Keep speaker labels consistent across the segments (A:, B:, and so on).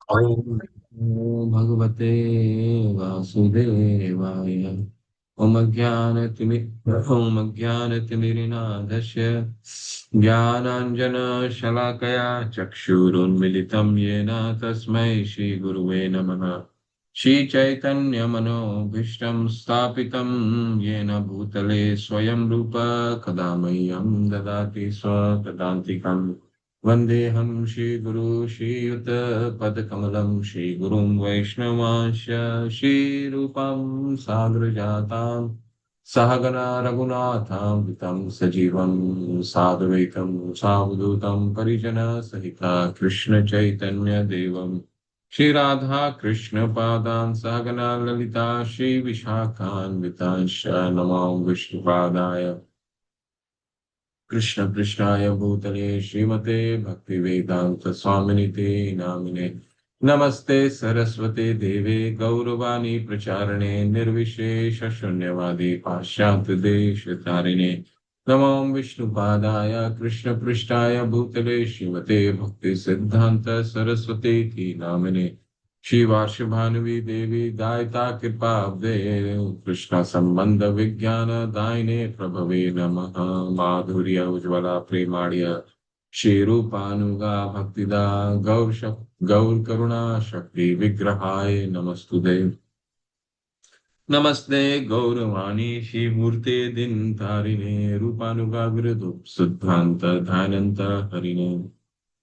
A: ओम नमो भगवते वासुदेवाय। ओम अज्ञानतिमिरनाधस्य ज्ञानाञ्जनशलाकया चक्षुरुन्मिलितं येन तस्मै श्रीगुरुवे नमः। श्रीचैतन्यमनोभीष्टं स्थापितं येन भूतले स्वयं रूप कदा मह्यं ददाति स्वपदान्तिकम्। वन्देऽहं श्रीगुरु श्रीयुतपदकमलं श्रीगुरुं वैष्णवांश्च श्रीरूपं साग्रजातां सहगणा रघुनाथामृतं सजीवं साद्वैतं सावधूतं परिजनसहिता कृष्णचैतन्यदेवं श्रीराधा कृष्णपादान् सहगणा ललिता श्रीविशाखान्वितांश्च नमो विष्णुपादाय कृष्ण कृष्णाय भूतले श्रीमते भक्ति वेदांत स्वामिनिते नामिने। नमस्ते सरस्वते देवे गौरवाणी प्रचारणे निर्विशेष शून्यवादी पाश्चात्य देश तारिणे। नमो विष्णुपादाय कृष्ण पृष्ठाय भूतले श्रीमते भक्ति सिद्धांत सरस्वती नामिने। श्री वार्षभानुवी देवी दायिता कृपाब्दे कृष्ण संबंध विज्ञान दायिने प्रभवे नमः। माधुर्य उज्ज्वला प्रेमाण्य श्री रूपानुगा भक्तिदा गौर करुणा शक्ति विग्रहाय नमस्तुते। नमस्ते गौरवाणी श्रीमूर्ते दिन तारिणे रूपानुगाग्र शुद्धांत ध्यानंत हरिणे।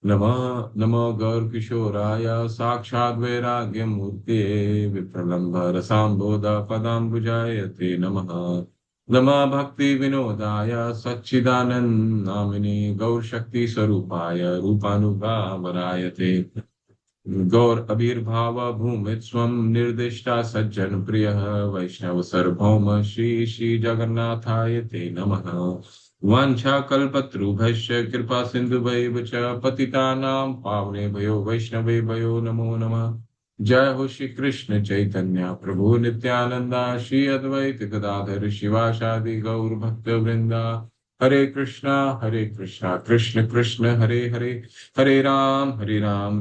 A: नमः नमो गौरकिशोराय साक्षाद् वैराग्यमूर्ते विप्रलम्भ रसाम्बोध पदाम्बुजाय ते नमः। नमः भक्ति विनोदाय सच्चिदानंद नामिने गौरशक्ति स्वरूपाय रूपानुगावराय ते। गौर आविर्भाव भूमि स्वं निर्दिष्टा सज्जन प्रिय वैष्णव सार्वभौम श्री श्री जगन्नाथाय ते नमः। वाञ्छाकल्पतरुभ्यश्च कृपा सिन्धुभैव च पतितानां पावनेभ्यो वैष्णवेभ्यो नमो नमः। जय हो श्री कृष्ण चैतन्य प्रभु नित्यानंदा श्री अद्वैत गदाधर शिवासादि गौर भक्त वृंदा। हरे कृष्णा कृष्ण कृष्ण हरे हरे हरे राम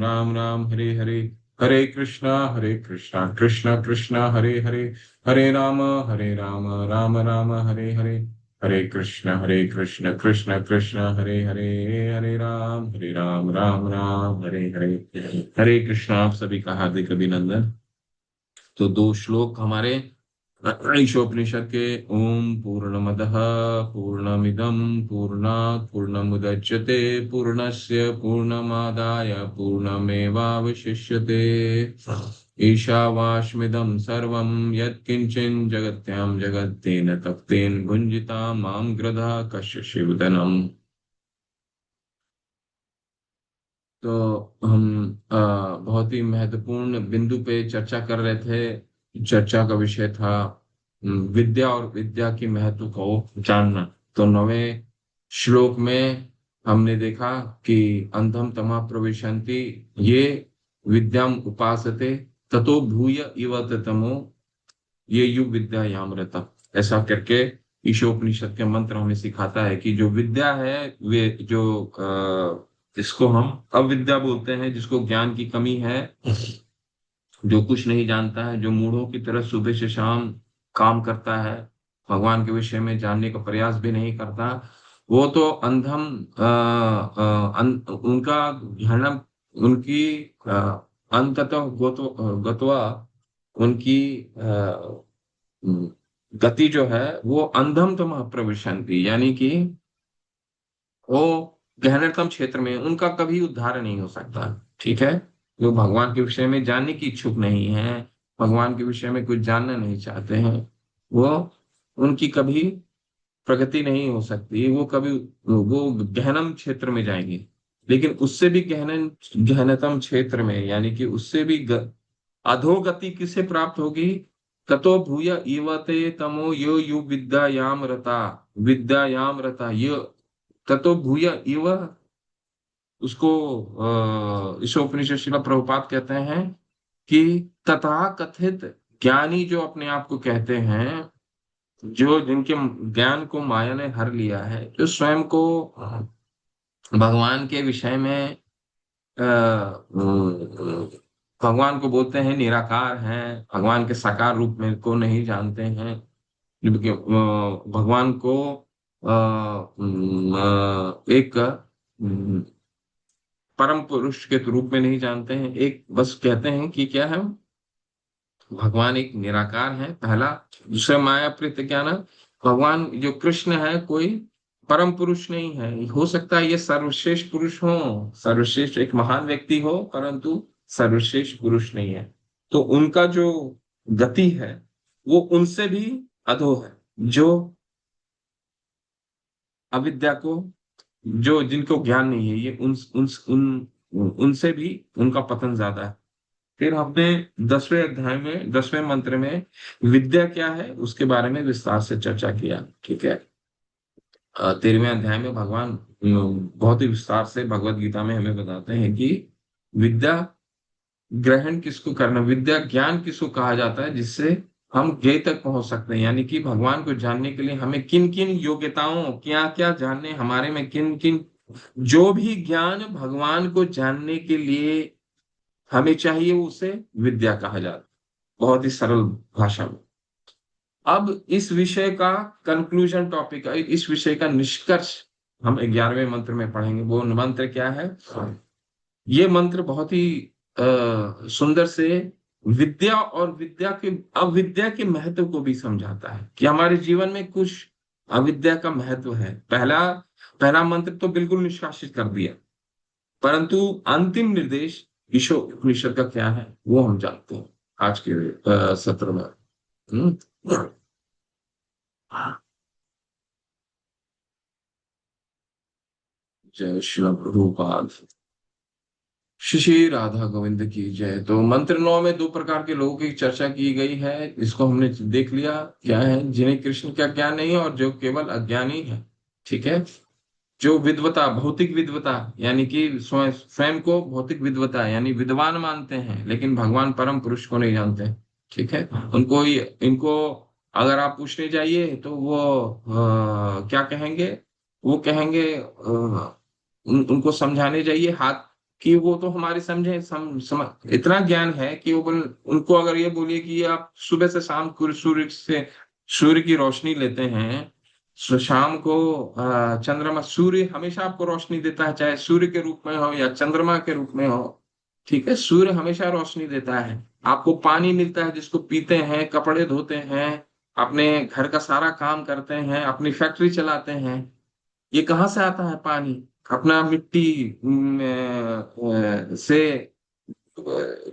A: राम राम हरे हरे। हरे कृष्णा कृष्ण कृष्ण हरे हरे हरे राम राम राम हरे हरे। हरे कृष्ण कृष्ण कृष्ण हरे हरे हरे राम राम राम हरे हरे। हरे कृष्णा। आप सभी का हार्दिक अभिनंदन। तो दो श्लोक हमारे ईशोपनिषद के। ओम पूर्णमदः पूर्णमिदं पूर्णात् पूर्णमुदच्यते पूर्णस्य पूर्णमादाय पूर्णमेवावशिष्यते। ईशावास्मिदं सर्वं यत्किञ्चिन् जगत्यां जगत्तेन तत्तेन भुञ्जिता मां ग्रधा कस्य शिवदनम्। तो हम बहुत ही महत्वपूर्ण बिंदु पे चर्चा कर रहे थे। चर्चा का विषय था विद्या और विद्या की महत्व को जानना। तो 9वें श्लोक में हमने देखा कि अंधम तमा प्रविशन्ति ये विद्याम उपासते ततो भूय इव तमो ये यु विद्या यामृता। ऐसा करके ईशोपनिषद के मंत्र हमें सिखाता है कि जो विद्या है वे जो जिसको हम अविद्या बोलते हैं, जिसको ज्ञान की कमी है, जो कुछ नहीं जानता है, जो मूढ़ों की तरह सुबह से शाम काम करता है, भगवान के विषय में जानने का प्रयास भी नहीं करता, वो तो अंधम उनका ध्यान उनकी अंततः गत्वा उनकी गति जो है वो अंधम तमः प्रविशन्ति, यानी कि वो गहनतम क्षेत्र में उनका कभी उद्धार नहीं हो सकता। ठीक है। जो भगवान के विषय में जानने की इच्छुक नहीं है, भगवान के विषय में कुछ जानना नहीं चाहते हैं, वो उनकी कभी प्रगति नहीं हो सकती। वो कभी वो गहनम क्षेत्र में जाएंगे। लेकिन उससे भी गहनतम क्षेत्र में, यानी कि उससे भी अधोगति किसे प्राप्त होगी। ततो भूय इवते तमो यो यु विद्यायाम रता ये ततो भूय इव। उसको ईशोपनिषद शिला प्रभुपाद कहते हैं कि तथा कथित ज्ञानी जो अपने आप को कहते हैं, जो जिनके ज्ञान को माया ने हर लिया है, जो स्वयं को भगवान के विषय में भगवान को बोलते हैं निराकार हैं, भगवान के साकार रूप में को नहीं जानते हैं, जबकि भगवान को एक परम पुरुष के रूप में नहीं जानते हैं। एक बस कहते हैं कि क्या है, भगवान एक निराकार है पहला। दूसरा माया प्रीत ज्ञान, भगवान जो कृष्ण है कोई परम पुरुष नहीं है। हो सकता है ये सर्वश्रेष्ठ पुरुष हो, सर्वश्रेष्ठ एक महान व्यक्ति हो, परंतु सर्वश्रेष्ठ पुरुष नहीं है। तो उनका जो गति है वो उनसे भी अधो है, जो अविद्या को, जो जिनको ज्ञान नहीं है, ये उनसे भी उनका पतन ज्यादा है। फिर हमने 10वें अध्याय में 10वें मंत्र में विद्या क्या है उसके बारे में विस्तार से चर्चा किया। ठीक है। 13वें अध्याय में भगवान बहुत ही विस्तार से भगवत गीता में हमें बताते हैं कि विद्या ग्रहण किसको करना, विद्या ज्ञान किसको कहा जाता है जिससे हम ज्ञेय तक पहुंच सकते हैं। यानी कि भगवान को जानने के लिए हमें किन किन योग्यताओं, क्या क्या जानने हमारे में, किन किन, जो भी ज्ञान भगवान को जानने के लिए हमें चाहिए उसे विद्या कहा जाता है, बहुत ही सरल भाषा में। अब इस विषय का कंक्लूजन टॉपिक, इस विषय का निष्कर्ष हम 11वें मंत्र में पढ़ेंगे। वो मंत्र क्या है? ये मंत्र बहुत ही सुंदर से विद्या और विद्या के अविद्या के महत्व को भी समझाता है कि हमारे जीवन में कुछ अविद्या का महत्व है। पहला पहला मंत्र तो बिल्कुल निष्कासित कर दिया, परंतु अंतिम निर्देश ईशो उपनिषद का क्या है वो हम जानते हैं आज के सत्र में। हम्म। जय श्री प्रभुपाद। श्री श्री राधा गोविंद की जय। तो मंत्र 9 में दो प्रकार के लोगों की चर्चा की गई है, इसको हमने देख लिया क्या है, जिन्हें कृष्ण का ज्ञान नहीं है और जो केवल अज्ञानी है। ठीक है। जो विद्वता, भौतिक विद्वता, यानी कि स्वयं स्वयं को भौतिक विद्वता यानी विद्वान मानते हैं, लेकिन भगवान परम पुरुष को नहीं जानते। ठीक है। इनको अगर आप पूछने जाइए तो वो क्या कहेंगे? वो कहेंगे उनको समझाने जाइए हाथ कि वो तो हमारे समझे इतना ज्ञान है कि वो उनको अगर ये बोलिए कि आप सुबह से शाम सूर्य की रोशनी लेते हैं, शाम को चंद्रमा, सूर्य हमेशा आपको रोशनी देता है, चाहे सूर्य के रूप में हो या चंद्रमा के रूप में हो। ठीक है। सूर्य हमेशा रोशनी देता है, आपको पानी मिलता है जिसको पीते हैं, कपड़े धोते हैं, अपने घर का सारा काम करते हैं, अपनी फैक्ट्री चलाते हैं। ये कहाँ से आता है पानी? अपना मिट्टी से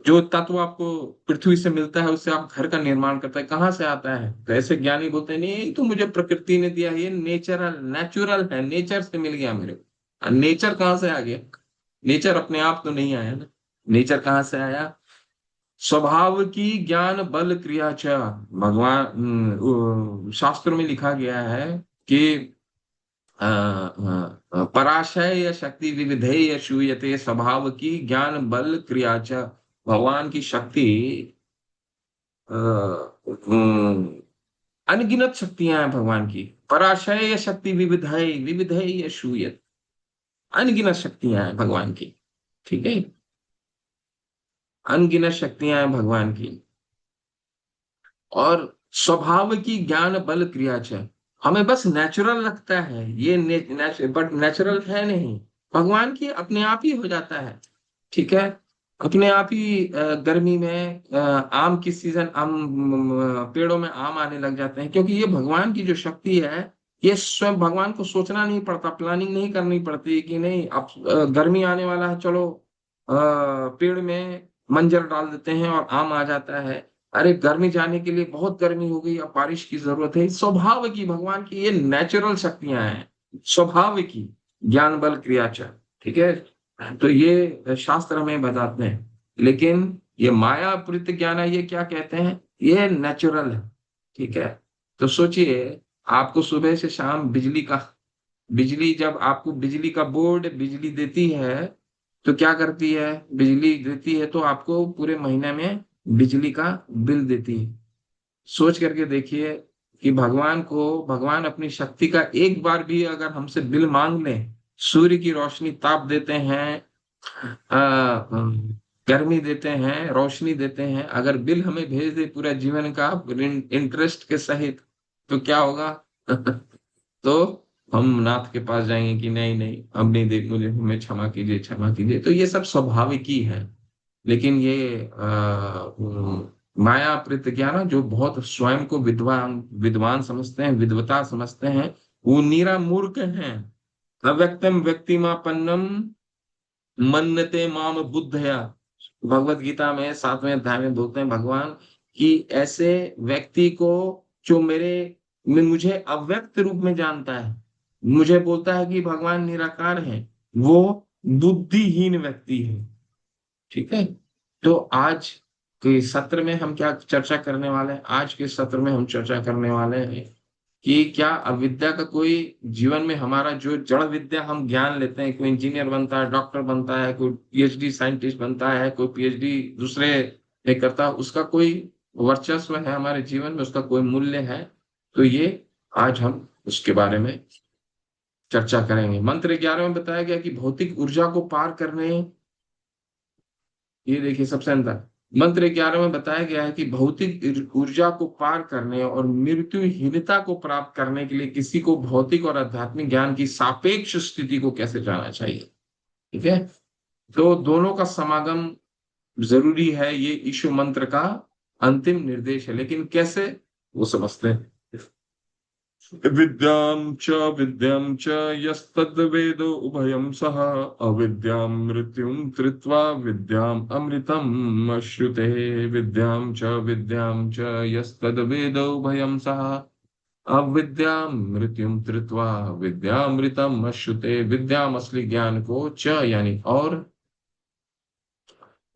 A: जो तत्व आपको पृथ्वी से मिलता है उससे आप घर का निर्माण करते हैं। कहाँ से आता है? तो ऐसे ज्ञानी बोलते हैं नहीं तो मुझे प्रकृति ने दिया है, ये नेचुरल है, नेचर से मिल गया मेरे को। नेचर कहाँ से आ गया? नेचर अपने आप तो नहीं आया ना। नेचर कहाँ से आया? स्वभाव की ज्ञान बल क्रिया च। भगवान शास्त्रों में लिखा गया है कि पराशय या शक्ति विविधेय श्रूयते, स्वभाव की ज्ञान बल क्रिया च। भगवान की शक्ति अनगिनत शक्तियां हैं भगवान की। पराशय शक्ति विविधेय विविधेय श्रूयते, अनगिनत शक्तियां हैं भगवान की। ठीक है। अनगिनत शक्तियां हैं भगवान की। और स्वभाव की ज्ञान बल क्रिया च। हमें बस नेचुरल लगता है ये बट नेचुरल है नहीं। भगवान की अपने आप ही हो जाता है। ठीक है। अपने आप ही गर्मी में आम की सीजन, आम पेड़ों में आम आने लग जाते हैं, क्योंकि ये भगवान की जो शक्ति है, ये स्वयं भगवान को सोचना नहीं पड़ता, प्लानिंग नहीं करनी पड़ती कि नहीं अब गर्मी आने वाला है, चलो पेड़ में मंजर डाल देते हैं और आम आ जाता है। अरे गर्मी जाने के लिए बहुत गर्मी हो गई, अब बारिश की जरूरत है। स्वभाव की भगवान की ये नेचुरल शक्तियां हैं, स्वभाव की ज्ञान बल क्रियाचार। ठीक है। तो ये शास्त्र हमें बताते हैं। लेकिन ये माया प्रवृत्ति ज्ञान है, ये क्या कहते हैं? ये नेचुरल है। ठीक है। तो सोचिए, आपको सुबह से शाम बिजली जब आपको बिजली का बोर्ड बिजली देती है तो क्या करती है? बिजली देती है तो आपको पूरे महीने में बिजली का बिल देती है। सोच करके देखिए कि भगवान अपनी शक्ति का एक बार भी अगर हमसे बिल मांग लें, सूर्य की रोशनी ताप देते हैं, गर्मी देते हैं, रोशनी देते हैं। अगर बिल हमें भेज दे पूरा जीवन का इंटरेस्ट के सहित, तो क्या होगा? तो हम नाथ के पास जाएंगे कि नहीं नहीं, अब नहीं दे, मुझे हमें क्षमा कीजिए, क्षमा कीजिए। तो ये सब स्वाभाविक ही है। लेकिन ये माया प्रत्यज्ञान जो बहुत स्वयं को विद्वान विद्वान समझते हैं, विद्वता समझते हैं, वो नीरा मूर्ख हैं। अव्यक्तम व्यक्तिमापन्नम मन्नते माम बुद्धया। भगवत गीता में 7वें अध्याय में बोलते हैं भगवान कि ऐसे व्यक्ति को जो मुझे अव्यक्त रूप में जानता है, मुझे बोलता है कि भगवान निराकार है, वो बुद्धिहीन व्यक्ति है। ठीक है। तो आज के सत्र में हम क्या चर्चा करने वाले हैं? आज के सत्र में हम चर्चा करने वाले हैं कि क्या अविद्या का कोई जीवन में, हमारा जो जड़ विद्या हम ज्ञान लेते हैं, कोई इंजीनियर बनता है, डॉक्टर बनता है, कोई पीएचडी साइंटिस्ट बनता है, कोई पीएचडी दूसरे ये करता है, उसका कोई वर्चस्व है हमारे जीवन में, उसका कोई मूल्य है? तो ये आज हम उसके बारे में चर्चा करेंगे। मंत्र 11 में बताया गया कि भौतिक ऊर्जा को पार करने, ये देखिए सबसे अंदर मंत्र 11 में बताया गया है कि भौतिक ऊर्जा को पार करने और मृत्युहीनता को प्राप्त करने के लिए किसी को भौतिक और आध्यात्मिक ज्ञान की सापेक्ष स्थिति को कैसे जाना चाहिए। ठीक है। तो दोनों का समागम जरूरी है, ये ईशु मंत्र का अंतिम निर्देश है। लेकिन कैसे, वो समझते हैं। विद्यां च यस्तद्वेदो उभयं सः अविद्यां मृत्युं कृत्वा विद्याम् अमृतम् अश्नुते। विद्यां च यस्तद्वेदो उभयं सः अविद्यां मृत्युं कृत्वा विद्यामृतम् अश्नुते। विद्याम असली ज्ञान को, च यानी और,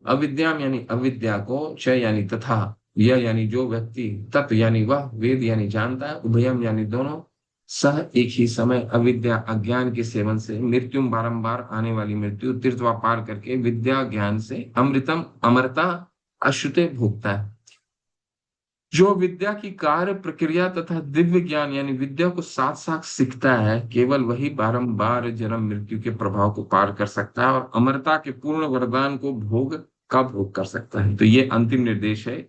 A: अविद्याम यानी अविद्या को, च यानी तथा, यह यानी जो व्यक्ति, तत् यानी वह, वेद यानी जानता है, उभयम यानी दोनों, सह एक ही समय, अविद्या अज्ञान के सेवन से, मृत्यु बारंबार आने वाली मृत्यु, तीर्थवा पार करके, विद्या ज्ञान से, अमृतम अमरता अश्रुते भोगता है। जो विद्या की कार्य प्रक्रिया तथा दिव्य ज्ञान यानी विद्या को साथ साथ सीखता है, केवल वही बारंबार जन्म मृत्यु के प्रभाव को पार कर सकता है और अमरता के पूर्ण वरदान को भोग कर सकता है। तो ये अंतिम निर्देश है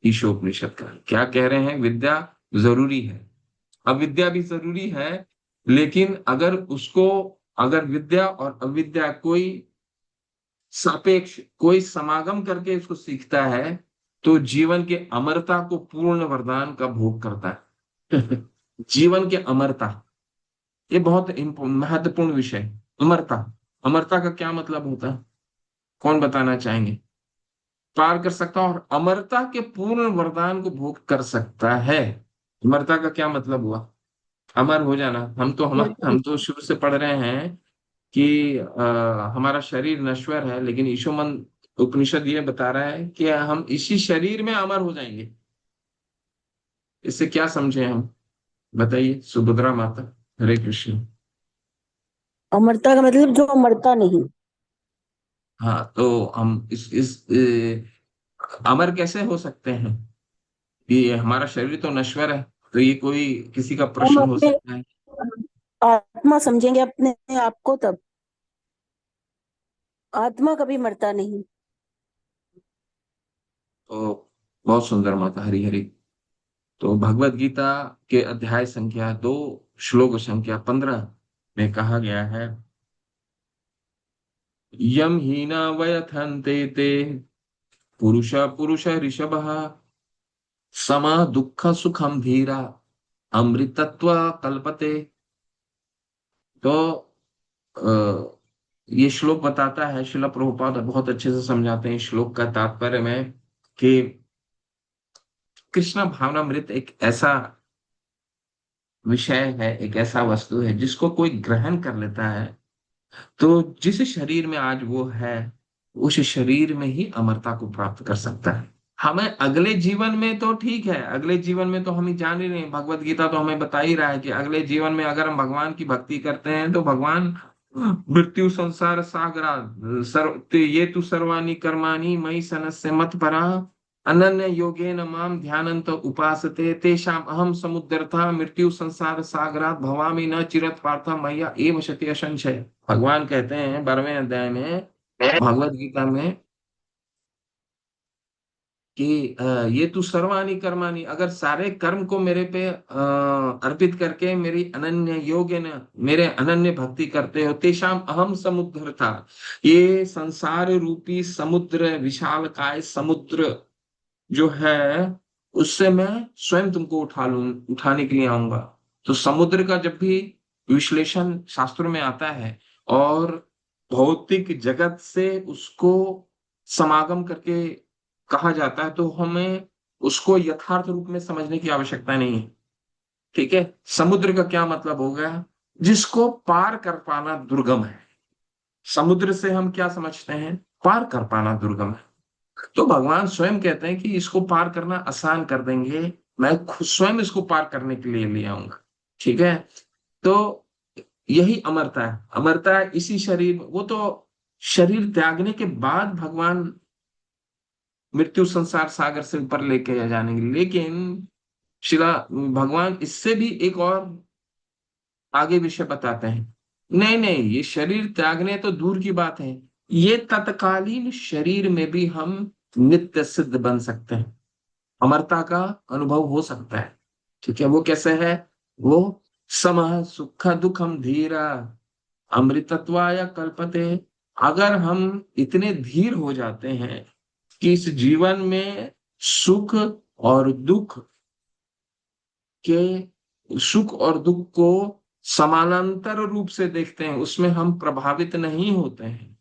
A: ईशोपनिषद का। क्या कह रहे हैं? विद्या जरूरी है, अविद्या भी जरूरी है। लेकिन अगर विद्या और अविद्या कोई सापेक्ष, कोई समागम करके इसको सीखता है, तो जीवन के अमरता को पूर्ण वरदान का भोग करता है। जीवन के अमरता, ये बहुत महत्वपूर्ण विषय। अमरता, अमरता का क्या मतलब होता है? कौन बताना चाहेंगे? पार कर सकता और अमरता के पूर्ण वरदान को भोग कर सकता है। अमरता का क्या मतलब हुआ? अमर हो जाना। हम तो शुरू से पढ़ रहे हैं कि हमारा शरीर नश्वर है, लेकिन ईशो मन उपनिषद ये बता रहा है कि हम इसी शरीर में अमर हो जाएंगे। इससे क्या समझे हम? बताइए सुभद्रा माता। हरे कृष्ण।
B: अमरता का मतलब जो मरता नहीं।
A: हाँ, तो हम अमर कैसे हो सकते हैं? ये हमारा शरीर तो नश्वर है, तो ये कोई किसी का
B: हम
A: प्रश्न हो
B: अपने
A: सकता है।
B: आत्मा समझेंगे अपने आप को तब। आत्मा कभी मरता नहीं।
A: तो बहुत सुंदर माता, हरी हरी। तो भगवत गीता के अध्याय संख्या 2, श्लोक संख्या 15 में कहा गया है, यम हीना वयथन्ते ते पुरुष ऋषभः समा दुःख सुखम धीरा अमृतत्व कल्पते। तो ये श्लोक बताता है, श्रील प्रभुपाद बहुत अच्छे से समझाते हैं इस श्लोक का तात्पर्य में, कि कृष्ण भावनामृत एक ऐसा विषय है, एक ऐसा वस्तु है जिसको कोई ग्रहण कर लेता है, तो जिस शरीर में आज वो है, उस शरीर में ही अमरता को प्राप्त कर सकता है। हमें अगले जीवन में तो ठीक है, अगले जीवन में तो हम ही जान ही रहे हैं, भगवत गीता तो हमें बता ही रहा है कि अगले जीवन में अगर हम भगवान की भक्ति करते हैं तो भगवान मृत्यु संसार सागरा ये तु सर्वाणि कर्माणि मयि सनस्य मत परा अनन्य योगेन माम ध्यानंत उपासते तेषाम अहम समुद्धरता मृत्यु संसार सागरात भवामि न चिरत पार्थ मय्या एव शति असंशय। भगवान कहते हैं 12वें अध्याय में भगवत गीता में कि ये तू सर्वाणि कर्माणि, अगर सारे कर्म को मेरे पे अर्पित करके मेरी अनन्य योग्य न मेरे अनन्य भक्ति करते हो, तेषाम अहम समुद्र था, ये संसार रूपी समुद्र, विशाल काय समुद्र जो है, उससे मैं स्वयं तुमको उठाने के लिए आऊंगा। तो समुद्र का जब भी विश्लेषण शास्त्रों में आता है और भौतिक जगत से उसको समागम करके कहा जाता है, तो हमें उसको यथार्थ रूप में समझने की आवश्यकता नहीं है। ठीक है, समुद्र का क्या मतलब हो गया? जिसको पार कर पाना दुर्गम है। समुद्र से हम क्या समझते हैं? पार कर पाना दुर्गम है। तो भगवान स्वयं कहते हैं कि इसको पार करना आसान कर देंगे, मैं खुद स्वयं इसको पार करने के लिए ले आऊंगा। ठीक है, तो यही अमरता है। अमरता है इसी शरीर, वो तो शरीर त्यागने के बाद भगवान मृत्यु संसार सागर से ऊपर लेके जानेंगे, लेकिन शिला भगवान इससे भी एक और आगे विषय बताते हैं। नहीं नहीं, ये शरीर त्यागने तो दूर की बात है, ये तत्कालीन शरीर में भी हम नित्य सिद्ध बन सकते हैं, अमरता का अनुभव हो सकता है। ठीक है, वो कैसे है? वो समः सुख दुखम धीरा अमृतत्वाय कल्पते। अगर हम इतने धीर हो जाते हैं कि इस जीवन में सुख और दुख सुख और दुख को समानांतर रूप से देखते हैं, उसमें हम प्रभावित नहीं होते हैं,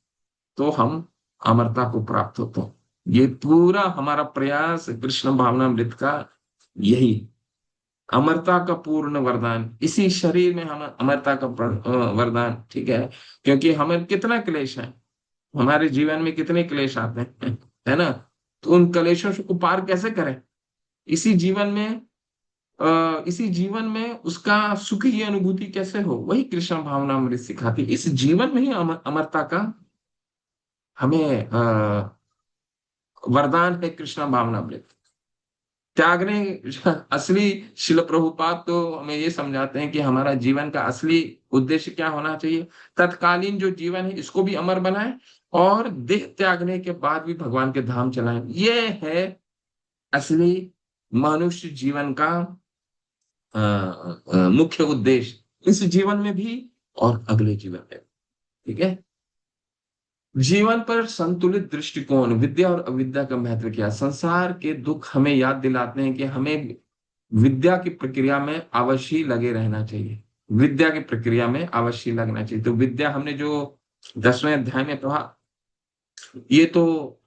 A: तो हम अमरता को प्राप्त होते हैं। ये पूरा हमारा प्रयास कृष्ण भावनामृत का यही, अमरता का पूर्ण वरदान इसी शरीर में, हम अमरता का वरदान। ठीक है, क्योंकि हमें कितना क्लेश है, हमारे जीवन में कितने क्लेश आते हैं, है ना? तो उन क्लेशों को पार कैसे करें? इसी जीवन में इसी जीवन में उसका सुख की अनुभूति कैसे हो, वही कृष्ण भावनामृत सिखाती। इस जीवन में ही अमरता का हमें वरदान है कृष्ण भावनामृत त्यागने। असली शिल प्रभुपाद तो हमें ये समझाते हैं कि हमारा जीवन का असली उद्देश्य क्या होना चाहिए। तत्कालीन जो जीवन है इसको भी अमर बनाए, और देह त्यागने के बाद भी भगवान के धाम चलाएं। ये है असली मनुष्य जीवन का मुख्य उद्देश्य, इस जीवन में भी और अगले जीवन में। ठीक है, जीवन पर संतुलित दृष्टिकोण, विद्या और अविद्या का महत्व क्या? संसार के दुख हमें याद दिलाते हैं कि हमें विद्या की प्रक्रिया में अवश्य लगे रहना चाहिए। विद्या की प्रक्रिया में अवश्य लगना चाहिए। तो विद्या हमने जो 10वें अध्याय में पढ़ा, ये तो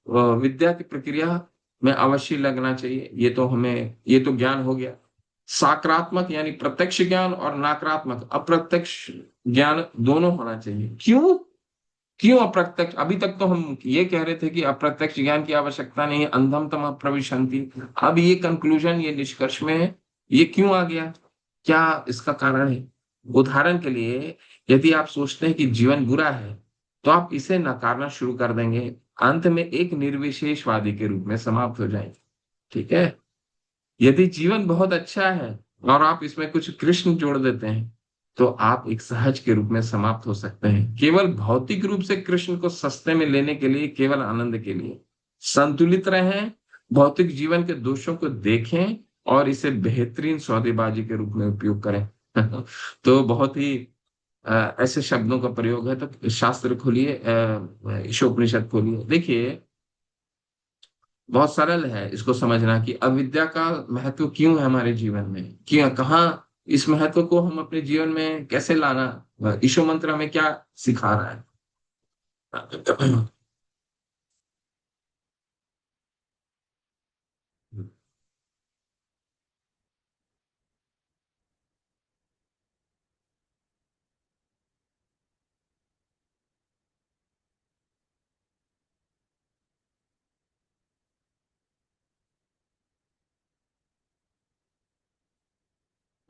A: विद्या की प्रक्रिया में अवश्य लगना चाहिए। ये तो हमें, ये तो ज्ञान हो गया। सकारात्मक यानी प्रत्यक्ष ज्ञान और नकारात्मक अप्रत्यक्ष ज्ञान दोनों होना चाहिए। क्यों? क्यों अप्रत्यक्ष? अभी तक तो हम ये कह रहे थे कि अप्रत्यक्ष ज्ञान की आवश्यकता नहीं है, अंधम तम प्रविशन्ति। अब ये कंक्लूजन, ये निष्कर्ष में ये क्यों आ गया? क्या इसका कारण है? उदाहरण के लिए, यदि आप सोचते हैं कि जीवन बुरा है, तो आप इसे नकारना शुरू कर देंगे, अंत में एक निर्विशेषवादी के रूप में समाप्त हो जाएंगे। ठीक है, यदि जीवन बहुत अच्छा है और आप इसमें कुछ कृष्ण जोड़ देते हैं, तो आप एक सहज के रूप में समाप्त हो सकते हैं, केवल भौतिक रूप से कृष्ण को सस्ते में लेने के लिए, केवल आनंद के लिए। संतुलित रहें, भौतिक जीवन के दोषों को देखें और इसे बेहतरीन सौदेबाजी के रूप में उपयोग करें। तो बहुत ही ऐसे शब्दों का प्रयोग है। तो शास्त्र खोलिए, ईशोपनिषद खोलिए, देखिए बहुत सरल है इसको समझना कि अविद्या का महत्व क्यों है हमारे जीवन में, क्यों, कहाँ इस महत्व को हम अपने जीवन में कैसे लाना, ईशो मंत्र हमें क्या सिखा रहा है।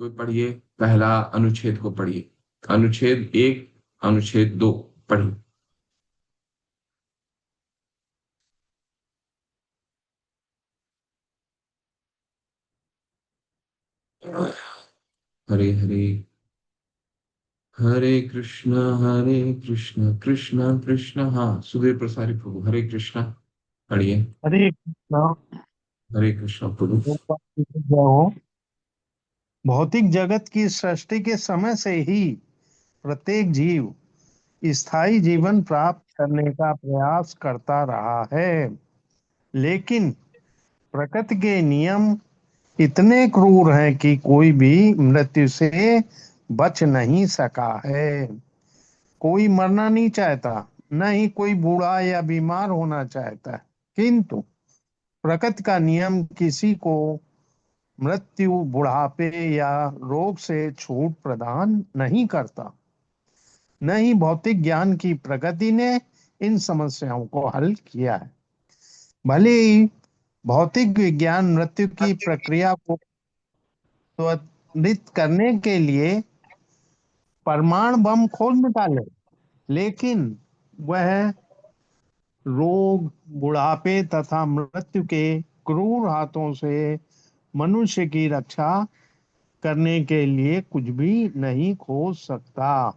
A: कोई पढ़िए, पहला अनुच्छेद को पढ़िए, अनुच्छेद 1, अनुच्छेद 2 पढ़िए। हरे हरे, हरे कृष्ण कृष्ण कृष्ण, हाँ सुबह प्रसारी प्रभु, हरे कृष्ण पढ़िए।
C: हरे कृष्णा
A: हरे कृष्ण प्रभु।
C: हो। भौतिक जगत की सृष्टि के समय से ही प्रत्येक जीव स्थायी जीवन प्राप्त करने का प्रयास करता रहा है, लेकिन प्रकृति के नियम इतने क्रूर हैं कि कोई भी मृत्यु से बच नहीं सका है। कोई मरना नहीं चाहता, न ही कोई बूढ़ा या बीमार होना चाहता है, किंतु प्रकृति का नियम किसी को मृत्यु, बुढ़ापे या रोग से छूट प्रदान नहीं करता। न ही भौतिक ज्ञान की प्रगति ने इन समस्याओं को हल किया है। भले ही भौतिक विज्ञान मृत्यु की प्रक्रिया को त्वरित करने के लिए परमाणु बम खोज निकाले, लेकिन वह रोग, बुढ़ापे तथा मृत्यु के क्रूर हाथों से मनुष्य की रक्षा करने के लिए कुछ भी नहीं खोज सकता।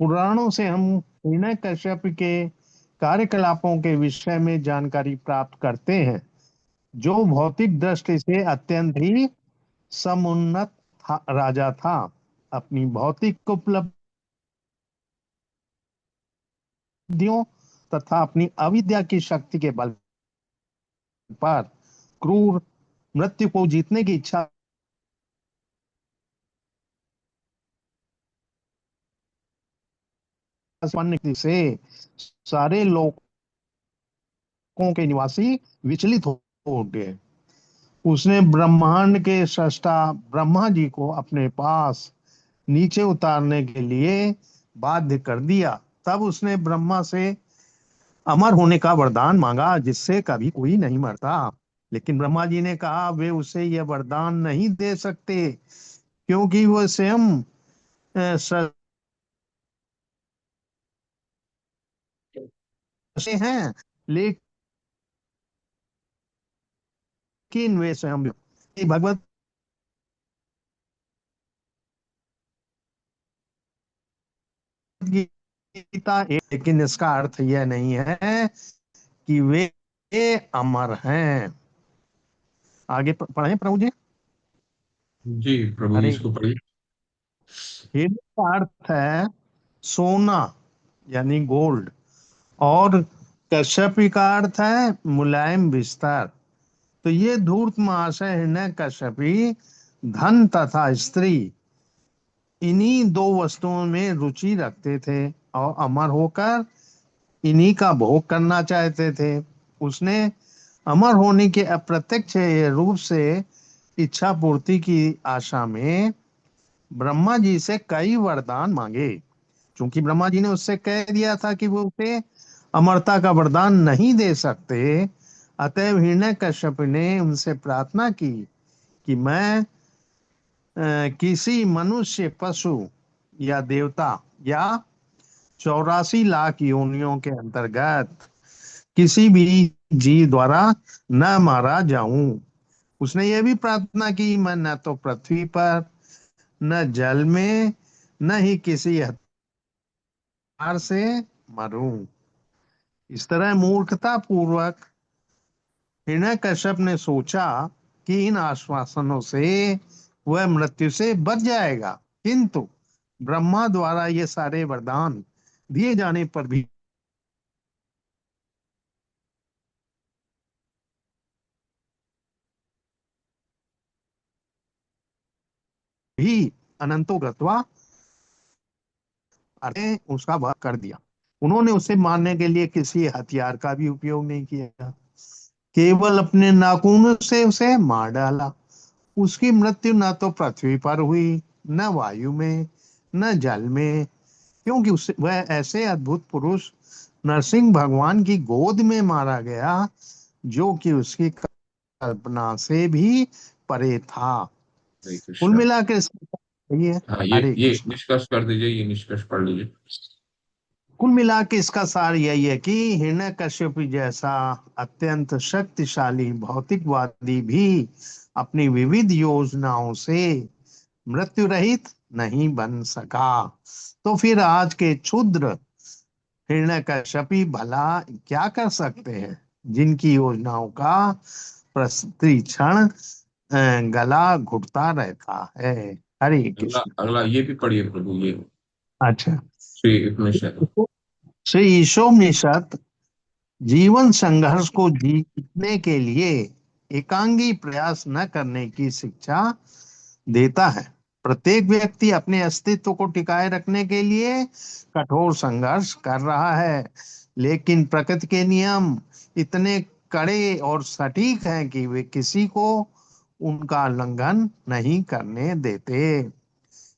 C: पुराणों से हम हिरण्यकश्यप के कार्यकलापों के विषय में जानकारी प्राप्त करते हैं, जो भौतिक दृष्टि से अत्यंत ही समुन्नत राजा था। अपनी भौतिक उपलब्धियों तथा अपनी अविद्या की शक्ति के बल पर क्रूर मृत्यु को जीतने की इच्छा से सारे लोगों के निवासी विचलित हो उठे। उसने ब्रह्मांड के सृष्टा ब्रह्मा जी को अपने पास नीचे उतारने के लिए बाध्य कर दिया। तब उसने ब्रह्मा से अमर होने का वरदान मांगा, जिससे कभी कोई नहीं मरता। लेकिन ब्रह्मा जी ने कहा वे उसे यह वरदान नहीं दे सकते, क्योंकि वह स्वयं सृष्टि हैं, लेकिन वे स्वयं भगवत गीता, लेकिन इसका अर्थ यह नहीं है कि वे अमर हैं। आगे पढ़ें प्रभु जी।
A: जी प्रभु,
C: अरे,
A: इसको पढ़िए।
C: हिरण्य का अर्थ है सोना यानी गोल्ड, और कश्यपी का अर्थ है मुलायम बिस्तर। तो ये धूर्त महाशय हिरण्य कश्यपी धन तथा स्त्री, इन्हीं दो वस्तुओं में रुचि रखते थे और अमर होकर इन्हीं का भोग करना चाहते थे। उसने अमर होने के अप्रत्यक्ष रूप से इच्छा पूर्ति की आशा में ब्रह्मा जी से कई वरदान मांगे। क्योंकि ब्रह्मा जी ने उससे कह दिया था कि वो उसे अमरता का वरदान नहीं दे सकते, अतएव हिरण्यकश्यप ने उनसे प्रार्थना की कि मैं किसी मनुष्य, पशु या देवता या 84 लाख योनियों के अंतर्गत किसी भी जीव द्वारा न मारा जाऊं। उसने यह भी प्रार्थना की मैं न तो पृथ्वी पर, न जल में, न ही किसी हथियार से मरूं। इस तरह मूर्खता पूर्वक हिरण्यकश्यप ने सोचा कि इन आश्वासनों से वह मृत्यु से बच जाएगा, किंतु ब्रह्मा द्वारा ये सारे वरदान दिए जाने पर भी अनंतो गत्वा अरे उसका वध कर दिया। उन्होंने उसे मारने के लिए किसी हथियार का भी उपयोग नहीं किया, केवल अपने नाखूनों से उसे मार डाला। उसकी मृत्यु न तो पृथ्वी पर हुई, न वायु में, न जल में, क्योंकि उसे वह ऐसे अद्भुत पुरुष नरसिंह भगवान की गोद में मारा गया, जो कि उसकी कल्पना से भी परे था।
A: हरे
C: कुल
A: कृष्ण।
C: मिला के ये
A: हाँ,
C: हरे
A: ये
C: कृष्ण।
A: निष्कर्ष कर दीजिए, ये निष्कर्ष पढ़ लीजिए।
C: कुल मिला के इसका सार यही है कि हिरण्यकश्यप जैसा अत्यंत शक्तिशाली भौतिकवादी भी अपनी विविध योजनाओं से मृत्यु रहित नहीं बन सका। तो फिर आज के क्षुद्र हिरण्यकश्यपी भला क्या कर सकते हैं, जिनकी योजनाओं का प्रतिक्षण गला घुटता रहता है। हरे
A: अगला
C: कृष्ण।
A: अगला ये भी पढ़िए प्रभु, ये
C: अच्छा।
A: श्री उपनिषद।
C: श्री ईशोपनिषद जीवन संघर्ष को जीतने के लिए एकांगी प्रयास न करने की शिक्षा देता है। प्रत्येक व्यक्ति अपने अस्तित्व को टिकाए रखने के लिए कठोर संघर्ष कर रहा है, लेकिन प्रकृति के नियम इतने कड़े और सटीक हैं कि वे किसी को उनका उल्लंघन नहीं करने देते।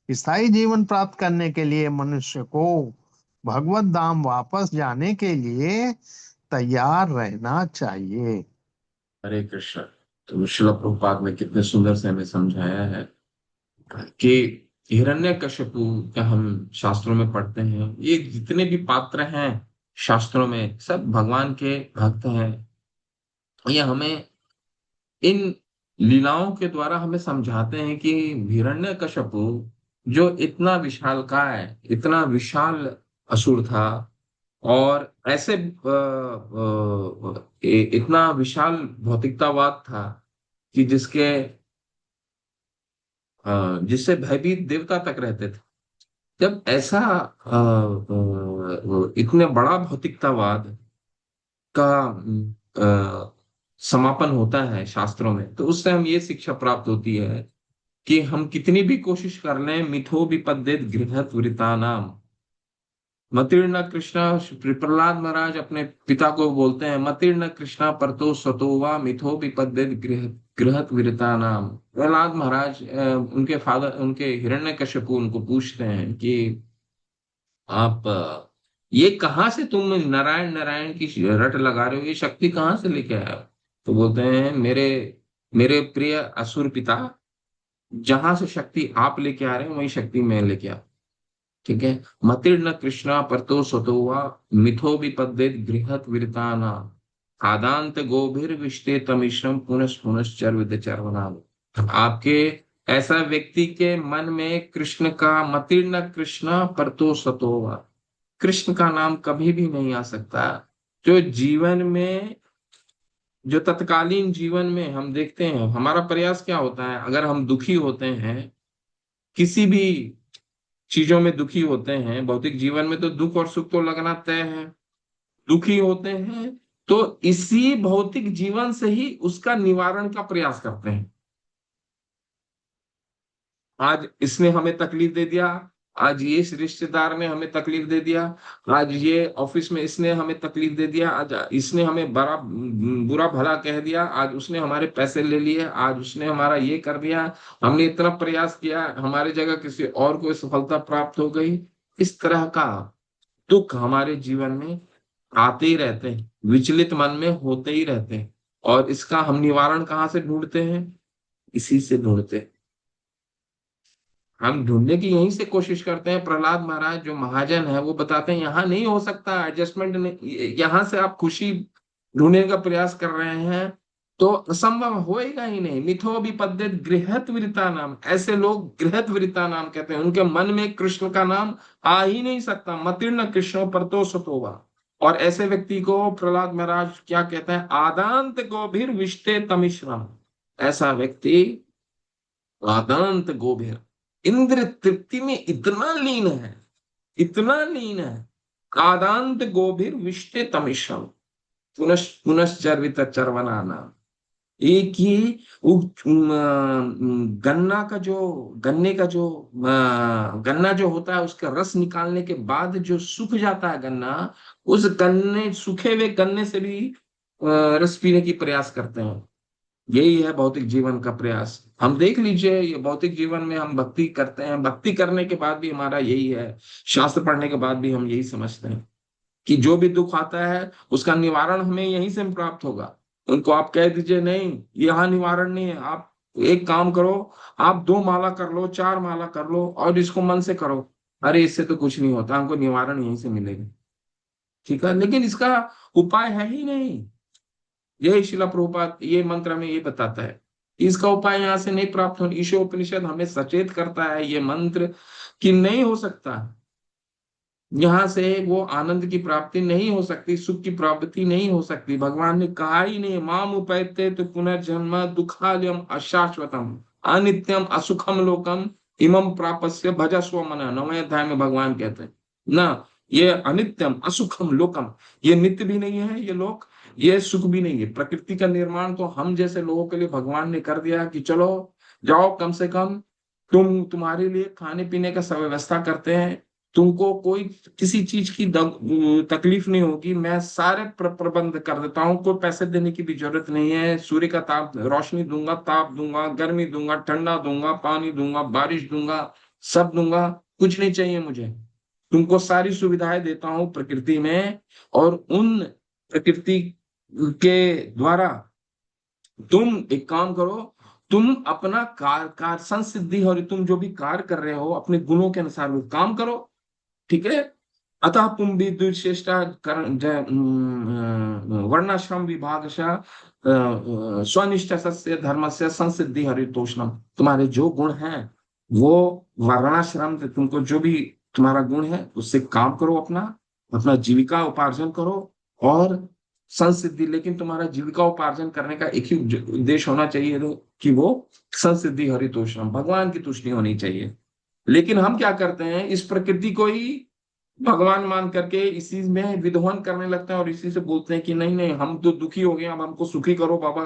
C: स्थायी जीवन प्राप्त करने के लिए मनुष्य को भगवत धाम वापस जाने के लिए तैयार रहना चाहिए।
A: हरे कृष्ण। तो श्रील प्रभुपाद ने कितने सुंदर से हमें समझाया है कि हिरण्यकशिपु का हम शास्त्रों में पढ़ते हैं, ये जितने भी पात्र हैं शास्त्रों में सब भगवान के भक्त हैं। ये हमें इन लीलाओं के द्वारा हमें समझाते हैं कि हिरण्यकशिपु जो इतना विशालकाय, इतना विशाल असुर था, और ऐसे इतना विशाल भौतिकतावाद था कि जिससे भयभीत देवता तक रहते थे। जब ऐसा इतने बड़ा भौतिकतावाद का समापन होता है शास्त्रों में, तो उससे हम ये शिक्षा प्राप्त होती है कि हम कितनी भी कोशिश कर लें, मिथो विपद्येत गृहत वृतानाम, मतीर्ण कृष्णा। प्रहलाद महाराज अपने पिता को बोलते हैं, मतीर्ण कृष्णा परतो सतो वा मिथो विपद्येत गृहत वृतानाम। प्रहलाद महाराज उनके फादर, उनके हिरण्यकशिपु उनको पूछते हैं कि आप ये कहाँ से तुम नारायण नारायण की रट लगा रहे हो, ये शक्ति कहाँ से लेके आए हो? तो बोलते हैं, मेरे मेरे प्रिय असुर पिता, जहां से शक्ति आप लेके आ रहे हैं वही शक्ति मैं लेके आ। ठीक है। मतिर्न कृष्णा परतो सतोवा मिथो विपद्येत गृहत वीरताना आदांत गोभिर विष्टे तमिश्रम पुनस् पुनश्चर्विद चर्वनाम। आपके ऐसा व्यक्ति के मन में कृष्ण का, मतिर्न कृष्णा परतो सतोवा, कृष्ण का नाम कभी भी नहीं आ सकता। जो जीवन में, जो तत्कालीन जीवन में हम देखते हैं, हमारा प्रयास क्या होता है, अगर हम दुखी होते हैं, किसी भी चीजों में दुखी होते हैं, भौतिक जीवन में तो दुख और सुख तो लगना तय है। दुखी होते हैं तो इसी भौतिक जीवन से ही उसका निवारण का प्रयास करते हैं। आज इसने हमें तकलीफ दे दिया, आज ये इस रिश्तेदार ने हमें तकलीफ दे दिया, आज ये ऑफिस में इसने हमें तकलीफ दे दिया, आज इसने हमें बड़ा बुरा भला कह दिया, आज उसने हमारे पैसे ले लिए, आज उसने हमारा ये कर दिया, हमने इतना प्रयास किया, हमारी जगह किसी और को सफलता प्राप्त हो गई। इस तरह का दुख हमारे जीवन में आते ही रहते हैं, विचलित मन में होते ही रहते हैं। और इसका हम निवारण कहाँ से ढूंढते हैं? इसी से ढूंढते हैं। हम ढूंढने की यहीं से कोशिश करते हैं। प्रहलाद महाराज जो महाजन है वो बताते हैं, यहाँ नहीं हो सकता एडजस्टमेंट, नहीं, यहाँ से आप खुशी ढूंढने का प्रयास कर रहे हैं तो असंभव होएगा ही नहीं। मिथो विपद्येत गृहत वीरता नाम, ऐसे लोग गृहत वीरता नाम कहते हैं, उनके मन में कृष्ण का नाम आ ही नहीं सकता। मतीर्ण कृष्णो परतो सतोवा। और ऐसे व्यक्ति को प्रहलाद महाराज क्या कहते हैं? आदांत गोभिर विष्टे तमिश्रम। ऐसा व्यक्ति आदांत गोभिर, इंद्र तृप्ति में इतना लीन है, इतना लीन है। आदांत गोभिर विष्टे तमिश्रम पुनश्चर्वित चर्वनाना। एक ही गन्ने का जो गन्ना जो होता है, उसका रस निकालने के बाद जो सूख जाता है गन्ना, उस गन्ने, सूखे हुए गन्ने से भी रस पीने की प्रयास करते हैं। यही है भौतिक जीवन का प्रयास। हम देख लीजिए, ये भौतिक जीवन में हम भक्ति करते हैं, भक्ति करने के बाद भी हमारा यही है, शास्त्र पढ़ने के बाद भी हम यही समझते हैं कि जो भी दुख आता है उसका निवारण हमें यहीं से प्राप्त होगा। उनको आप कह दीजिए नहीं, यहाँ निवारण नहीं है, आप एक काम करो, आप 2 माला कर लो, 4 माला कर लो और इसको मन से करो, अरे इससे तो कुछ नहीं होता, हमको निवारण यहीं से मिलेगा। ठीक है, लेकिन इसका उपाय है ही नहीं। यही शिला प्रभुपाद ये मंत्र में ये बताता है, इसका उपाय यहाँ से नहीं प्राप्त हो। ईशोपनिषद हमें सचेत करता है ये मंत्र कि नहीं हो सकता। यहाँ से वो आनंद की प्राप्ति नहीं हो सकती, सुख की प्राप्ति नहीं हो सकती। भगवान ने कहा ही नहीं, माम उपैते तो पुनर्जन्म दुखालयम अशाश्वतम अनित्यम असुखम लोकम इमं प्रापस्य भजस्व मन। 9वें अध्याय में भगवान कहते हैं ना, ये अनित्यम असुखम लोकम, ये नित्य भी नहीं है ये लोक, ये सुख भी नहीं है। प्रकृति का निर्माण तो हम जैसे लोगों के लिए भगवान ने कर दिया कि चलो जाओ, कम से कम तुम्हारे लिए खाने पीने का सब व्यवस्था करते हैं, तुमको कोई किसी चीज की तकलीफ नहीं होगी, मैं सारे प्रबंध कर देता हूँ, कोई पैसे देने की भी जरूरत नहीं है। सूर्य का ताप रोशनी दूंगा, ताप दूंगा, गर्मी दूंगा, ठंडा दूंगा, पानी दूंगा, बारिश दूंगा, सब दूंगा, कुछ नहीं चाहिए मुझे। तुमको सारी सुविधाएं देता हूँ प्रकृति में, और उन प्रकृति के द्वारा तुम एक काम करो, तुम अपना कार संसिद्धि और तुम जो भी कार्य कर रहे हो अपने गुणों के अनुसार वो काम करो, ठीक है। अतः पुम भी द्विश्रेष्टा वर्णाश्रम विभागशः स्वनिष्ठ सस्य धर्म से संसिद्धि हरितोषणम। तुम्हारे जो गुण हैं वो वर्णाश्रम, तुमको जो भी तुम्हारा गुण है उससे काम करो, अपना अपना जीविका उपार्जन करो और संसिद्धि। लेकिन तुम्हारा जीविका उपार्जन करने का एक ही उद्देश्य होना चाहिए, कि वो संसिद्धि हरितोषणम, भगवान की तुष्टि होनी चाहिए। लेकिन हम क्या करते हैं, इस प्रकृति को ही भगवान मान करके इसी में विध्वंस करने लगते हैं और इसी से बोलते हैं कि नहीं नहीं, हम तो दुखी हो गए, अब हमको सुखी करो बाबा,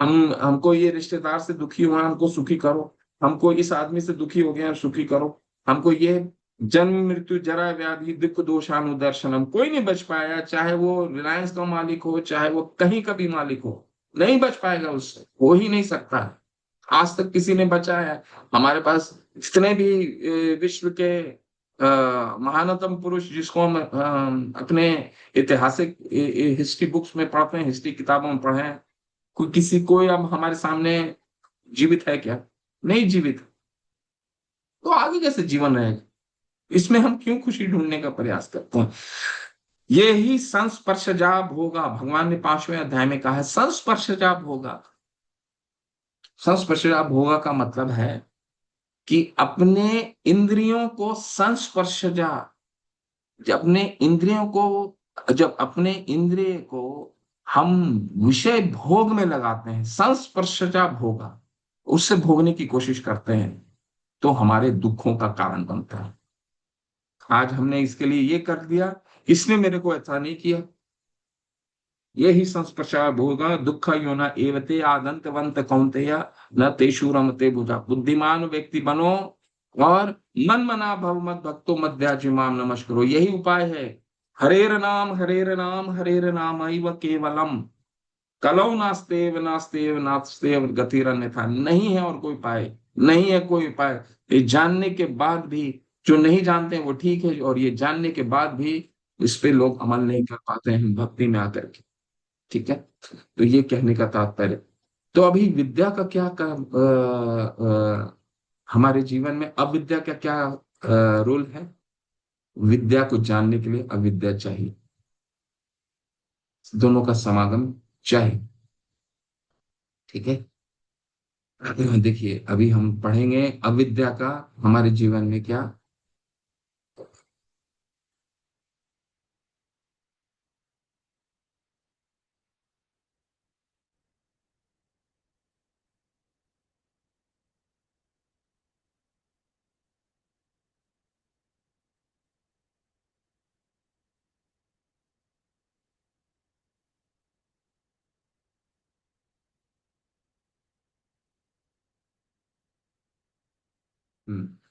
A: हमको ये रिश्तेदार से दुखी हुआ, हमको सुखी करो, हमको इस आदमी से दुखी हो गया, सुखी करो, हमको ये जन्म मृत्यु जरा व्याधि दुख दोषानुदर्शनम। कोई नहीं बच पाया, चाहे वो रिलायंस का मालिक हो, चाहे वो कहीं का भी मालिक हो, नहीं बच पाएगा उससे, हो ही नहीं सकता। आज तक किसी ने बचा है? हमारे पास जितने भी विश्व के महानतम पुरुष जिसको हम अपने ऐतिहासिक हिस्ट्री बुक्स में पढ़ते हैं, हिस्ट्री किताबों में पढ़े हैं, कोई अब हमारे सामने जीवित है क्या? नहीं जीवित। तो आगे कैसे जीवन रहेगा? इसमें हम क्यों खुशी ढूंढने का प्रयास करते हैं? ये ही संस्पर्शजा भोगा, भगवान ने 5वें अध्याय में कहा है संस्पर्शजा भोगा। संस्पर्शजा भोगा का मतलब है कि अपने इंद्रियों को संस्पर्शजा, जब अपने इंद्रियों को, जब अपने इंद्रिय को हम विषय भोग में लगाते हैं, संस्पर्शजा भोगा, उससे भोगने की कोशिश करते हैं, तो हमारे दुखों का कारण बनता है। आज हमने इसके लिए ये कर दिया, इसने मेरे को ऐसा नहीं किया, ये ही संस्पर्शा भोगा दुख योना एवते आदंतवंत कौन्तेय न तेषु रमते बुधा। बुद्धिमान व्यक्ति बनो और मन मना भव मत भक्तो मध्याजिमाम नमस्करो। यही उपाय है। हरेर नाम हरेर नाम हरेर नाम अइव केवलम कलौ नास्तेव नास्तेव नास्तेव गतिरन्यथा। नहीं है और कोई उपाय, नहीं है कोई उपाय। ये जानने के बाद भी, जो नहीं जानते हैं वो ठीक है, और ये जानने के बाद भी इस पे लोग अमल नहीं कर पाते हैं भक्ति में आकर के, ठीक है। तो ये कहने का तात्पर्य। तो अभी विद्या का क्या हमारे जीवन में अविद्या का क्या रोल है? विद्या को जानने के लिए अविद्या चाहिए, दोनों का समागम चाहिए, ठीक है। देखिए अभी हम पढ़ेंगे अविद्या का हमारे जीवन में क्या।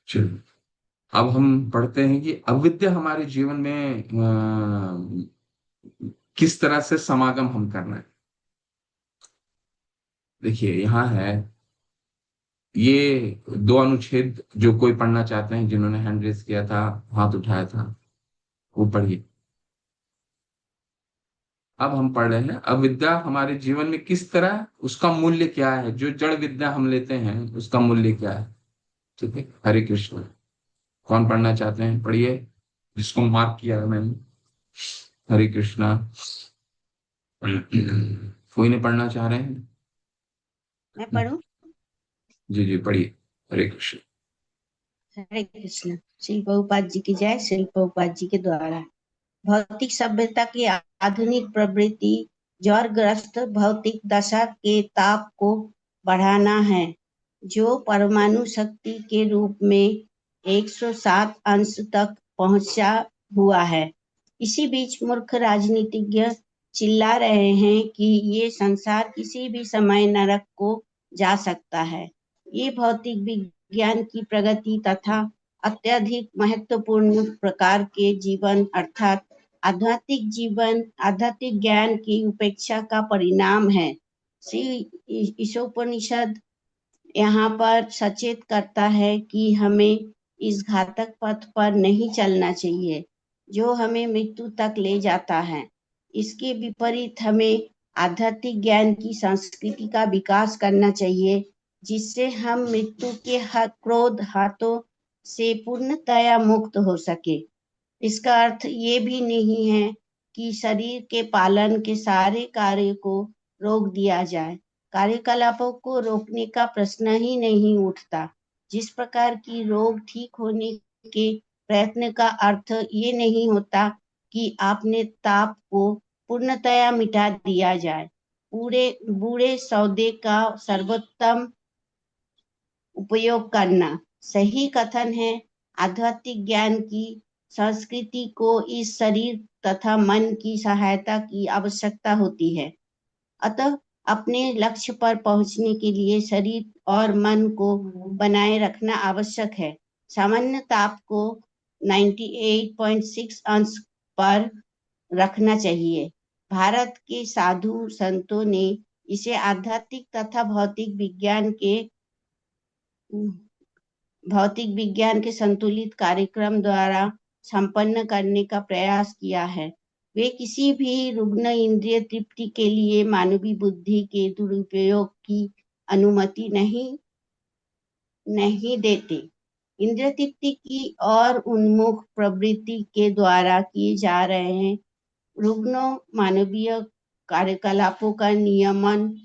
A: चलिए अब हम पढ़ते हैं कि अविद्या हमारे जीवन में किस तरह से समागम हम करना है। देखिए यहाँ है ये दो अनुच्छेद, जो कोई पढ़ना चाहते हैं, जिन्होंने हैंड रेस किया था, हाथ उठाया था, वो पढ़िए। अब हम पढ़ रहे हैं अविद्या हमारे जीवन में किस तरह, उसका मूल्य क्या है, जो जड़ विद्या हम लेते हैं उसका मूल्य क्या है, ठीक है। हरे कृष्ण। कौन पढ़ना चाहते हैं पढ़िए, जिसको मार्क किया है मैंने। हरे कृष्णा। कोई नहीं पढ़ना चाह रहे हैं?
B: मैं पढ़ूं?
A: जी जी पढ़िए। हरे कृष्ण।
D: हरे कृष्ण। श्री प्रभुपाद जी की जय। श्री प्रभुपाद जी के द्वारा भौतिक सभ्यता की आधुनिक प्रवृत्ति ज्वरग्रस्त भौतिक दशा के ताप को बढ़ाना है, जो परमाणु शक्ति के रूप में 107 अंश तक पहुंचा हुआ है। इसी बीच मूर्ख राजनीतिज्ञ चिल्ला रहे हैं कि ये संसार किसी भी समय नरक को जा सकता है। ये भौतिक विज्ञान की प्रगति तथा अत्यधिक महत्वपूर्ण प्रकार के जीवन अर्थात आध्यात्मिक ज्ञान की उपेक्षा का परिणाम है। श्री ईशोपनिषद यहाँ पर सचेत करता है कि हमें इस घातक पथ पर नहीं चलना चाहिए जो हमें मृत्यु तक ले जाता है। इसके विपरीत हमें आध्यात्मिक ज्ञान की संस्कृति का विकास करना चाहिए, जिससे हम मृत्यु के क्रोध हाथों से पूर्णतया मुक्त हो सके। इसका अर्थ ये भी नहीं है कि शरीर के पालन के सारे कार्य को रोक दिया जाए। कार्यकलापों को रोकने का प्रश्न ही नहीं उठता। जिस प्रकार की रोग ठीक होने के प्रयत्न का अर्थ ये नहीं होता कि आपने ताप को पूर्णतया मिटा दिया जाए। पूरे बूढ़े सौदे का सर्वोत्तम उपयोग करना सही कथन है। आध्यात्मिक ज्ञान की संस्कृति को इस शरीर तथा मन की सहायता की आवश्यकता होती है। अतः अपने लक्ष्य पर पहुंचने के लिए शरीर और मन को बनाए रखना आवश्यक है। सामान्य ताप को 98.6 अंश पर रखना चाहिए। भारत के साधु संतों ने इसे आध्यात्मिक तथा भौतिक विज्ञान के संतुलित कार्यक्रम द्वारा संपन्न करने का प्रयास किया है। वे किसी भी रुग्ण इंद्रिय तृप्ति के लिए मानवीय बुद्धि के दुरुपयोग की अनुमति नहीं देते। इंद्रिय तृप्ति की और उन्मुख प्रवृत्ति के द्वारा किए जा रहे हैं रुग्ण मानवीय कार्यकलापों का नियमन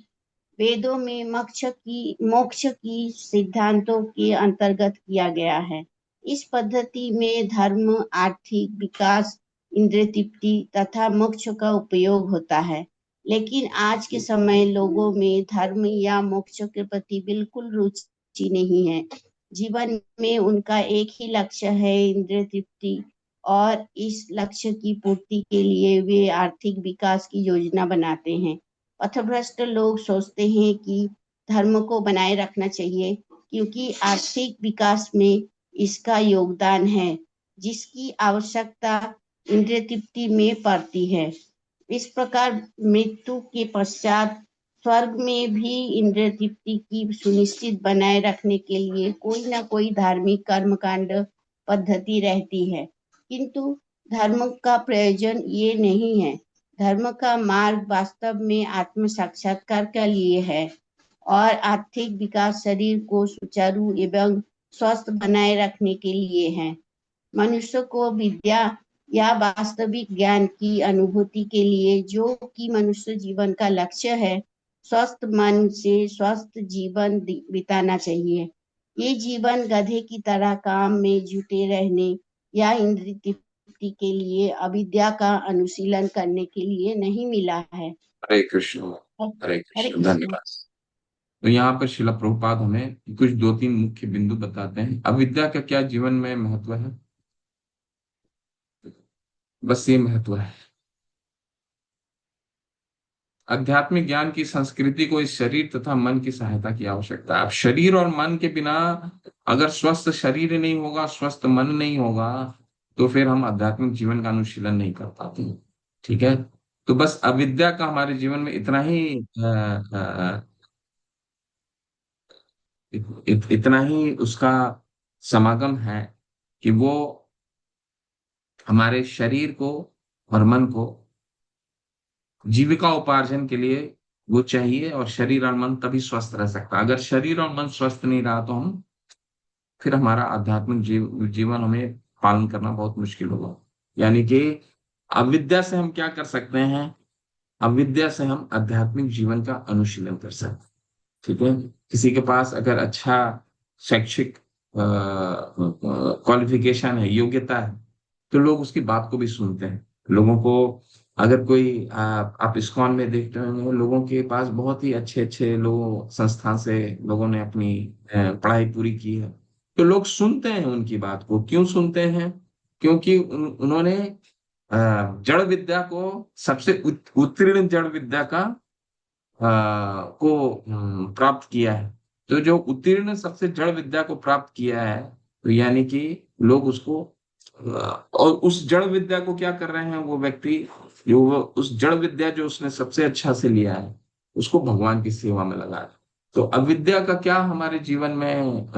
D: वेदों में मोक्ष की सिद्धांतों के अंतर्गत किया गया है। इस पद्धति में धर्म, आर्थिक विकास, इंद्रिय तृप्ति तथा मोक्ष का उपयोग होता है। लेकिन आज के समय लोगों में धर्म या मोक्ष के प्रति बिल्कुल रुचि नहीं है। जीवन में उनका एक ही लक्ष्य है, इंद्रिय तृप्ति, और इस लक्ष्य की पूर्ति के लिए वे आर्थिक विकास की योजना बनाते हैं। पथभ्रष्ट लोग सोचते हैं कि धर्म को बनाए रखना चाहिए क्योंकि आर्थिक विकास में इसका योगदान है, जिसकी आवश्यकता इंद्रिय तृप्ति में पड़ती है। इस प्रकार मृत्यु के पश्चात स्वर्ग में भी इंद्रिय तृप्ति की सुनिश्चित बनाए रखने के लिए कोई न कोई धार्मिक कर्मकांड पद्धति रहती है, किंतु धर्म का प्रयोजन ये नहीं है। धर्म का मार्ग वास्तव में आत्म साक्षात्कार के लिए है और आर्थिक विकास शरीर को सुचारू एवं स्वस्थ बनाए रखने के लिए है। मनुष्य को विद्या या वास्तविक ज्ञान की अनुभूति के लिए, जो कि मनुष्य जीवन का लक्ष्य है, स्वस्थ मन से स्वस्थ जीवन बिताना चाहिए। ये जीवन गधे की तरह काम में जुटे रहने या इंद्रिय तृप्ति के लिए अविद्या का अनुशीलन करने के लिए नहीं मिला है।
A: हरे कृष्ण। हरे
D: हरे
A: कृष्ण,
D: कृष्ण।
A: धन्यवाद। तो यहाँ पर शिला प्रभुपाद हमें कुछ 2-3 मुख्य बिंदु बताते हैं। अविद्या का क्या जीवन में महत्व है? बस ये महत्व है। आध्यात्मिक ज्ञान की संस्कृति को इस शरीर तथा मन की सहायता की आवश्यकता है। अब शरीर और मन के बिना अगर स्वस्थ शरीर नहीं होगा, स्वस्थ मन नहीं होगा, तो फिर हम आध्यात्मिक जीवन का अनुशीलन नहीं कर पाते। ठीक है, तो बस अविद्या का हमारे जीवन में इतना ही इतना ही उसका समागम है कि वो हमारे शरीर को और मन को जीविका उपार्जन के लिए वो चाहिए, और शरीर और मन तभी स्वस्थ रह सकता है। अगर शरीर और मन स्वस्थ नहीं रहा तो हम फिर हमारा आध्यात्मिक जीवन हमें पालन करना बहुत मुश्किल होगा। यानी कि अविद्या से हम क्या कर सकते हैं? अविद्या से हम आध्यात्मिक जीवन का अनुशीलन कर सकते हैं। ठीक है, किसी के पास अगर अच्छा शैक्षिक क्वालिफिकेशन है, योग्यता है, तो लोग उसकी बात को भी सुनते हैं। लोगों को अगर कोई आप इस्कॉन में देखते होंगे, लोगों के पास बहुत ही अच्छे अच्छे लोग संस्थान से लोगों ने अपनी पढ़ाई पूरी की है, तो लोग सुनते हैं उनकी बात को। क्यों सुनते हैं? क्योंकि उन्होंने जड़ विद्या को, सबसे उत्तीर्ण जड़ विद्या का को प्राप्त किया है। तो जो उत्तीर्ण सबसे जड़ विद्या को प्राप्त किया है, तो यानी कि लोग उसको और उस जड़ विद्या को क्या कर रहे हैं वो व्यक्ति, जो वो उस जड़ विद्या जो उसने सबसे अच्छा से लिया है, उसको भगवान की सेवा में लगा है। तो अविद्या का क्या हमारे जीवन में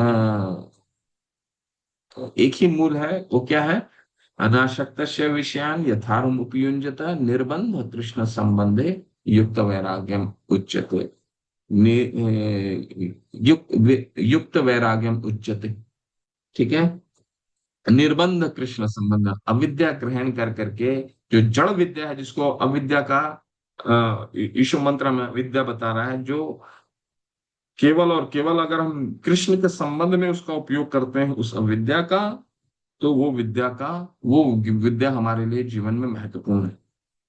A: एक ही मूल है, वो क्या है? अनासक्तस्य विषयान यथार्म उपयुञ्जत निर्बंध कृष्ण संबंधे युक्त वैराग्यम उच्यते। युक्त वैराग्यम उच्यते। ठीक है। निर्बंध कृष्ण संबंध, अविद्या ग्रहण कर करके, जो जड़ विद्या है जिसको अविद्या का ईशु मंत्र में विद्या बता रहा है, जो केवल और केवल अगर हम कृष्ण के संबंध में उसका उपयोग करते हैं उस अविद्या का, तो वो विद्या हमारे लिए जीवन में महत्वपूर्ण है।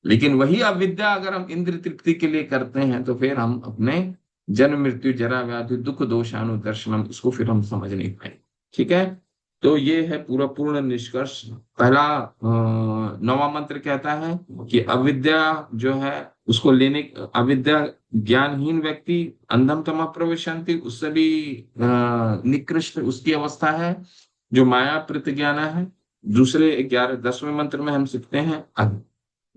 A: लेकिन वही अविद्या अगर हम इंद्र तृप्ति के लिए करते हैं, तो फिर हम अपने जन्म मृत्यु जरा व्याधि दुख दोषानुदर्शनम, इसको फिर हम समझ नहीं पाएंगे। ठीक है। तो ये है पूरा पूर्ण निष्कर्ष। पहला नवा मंत्र कहता है कि अविद्या जो है उसको लेने, अविद्या ज्ञानहीन व्यक्ति अंधम तमः प्रविशन्ति, उससे भी निकृष्ट उसकी अवस्था है जो माया प्रतिज्ञान है। दूसरे 10वें मंत्र में हम सीखते हैं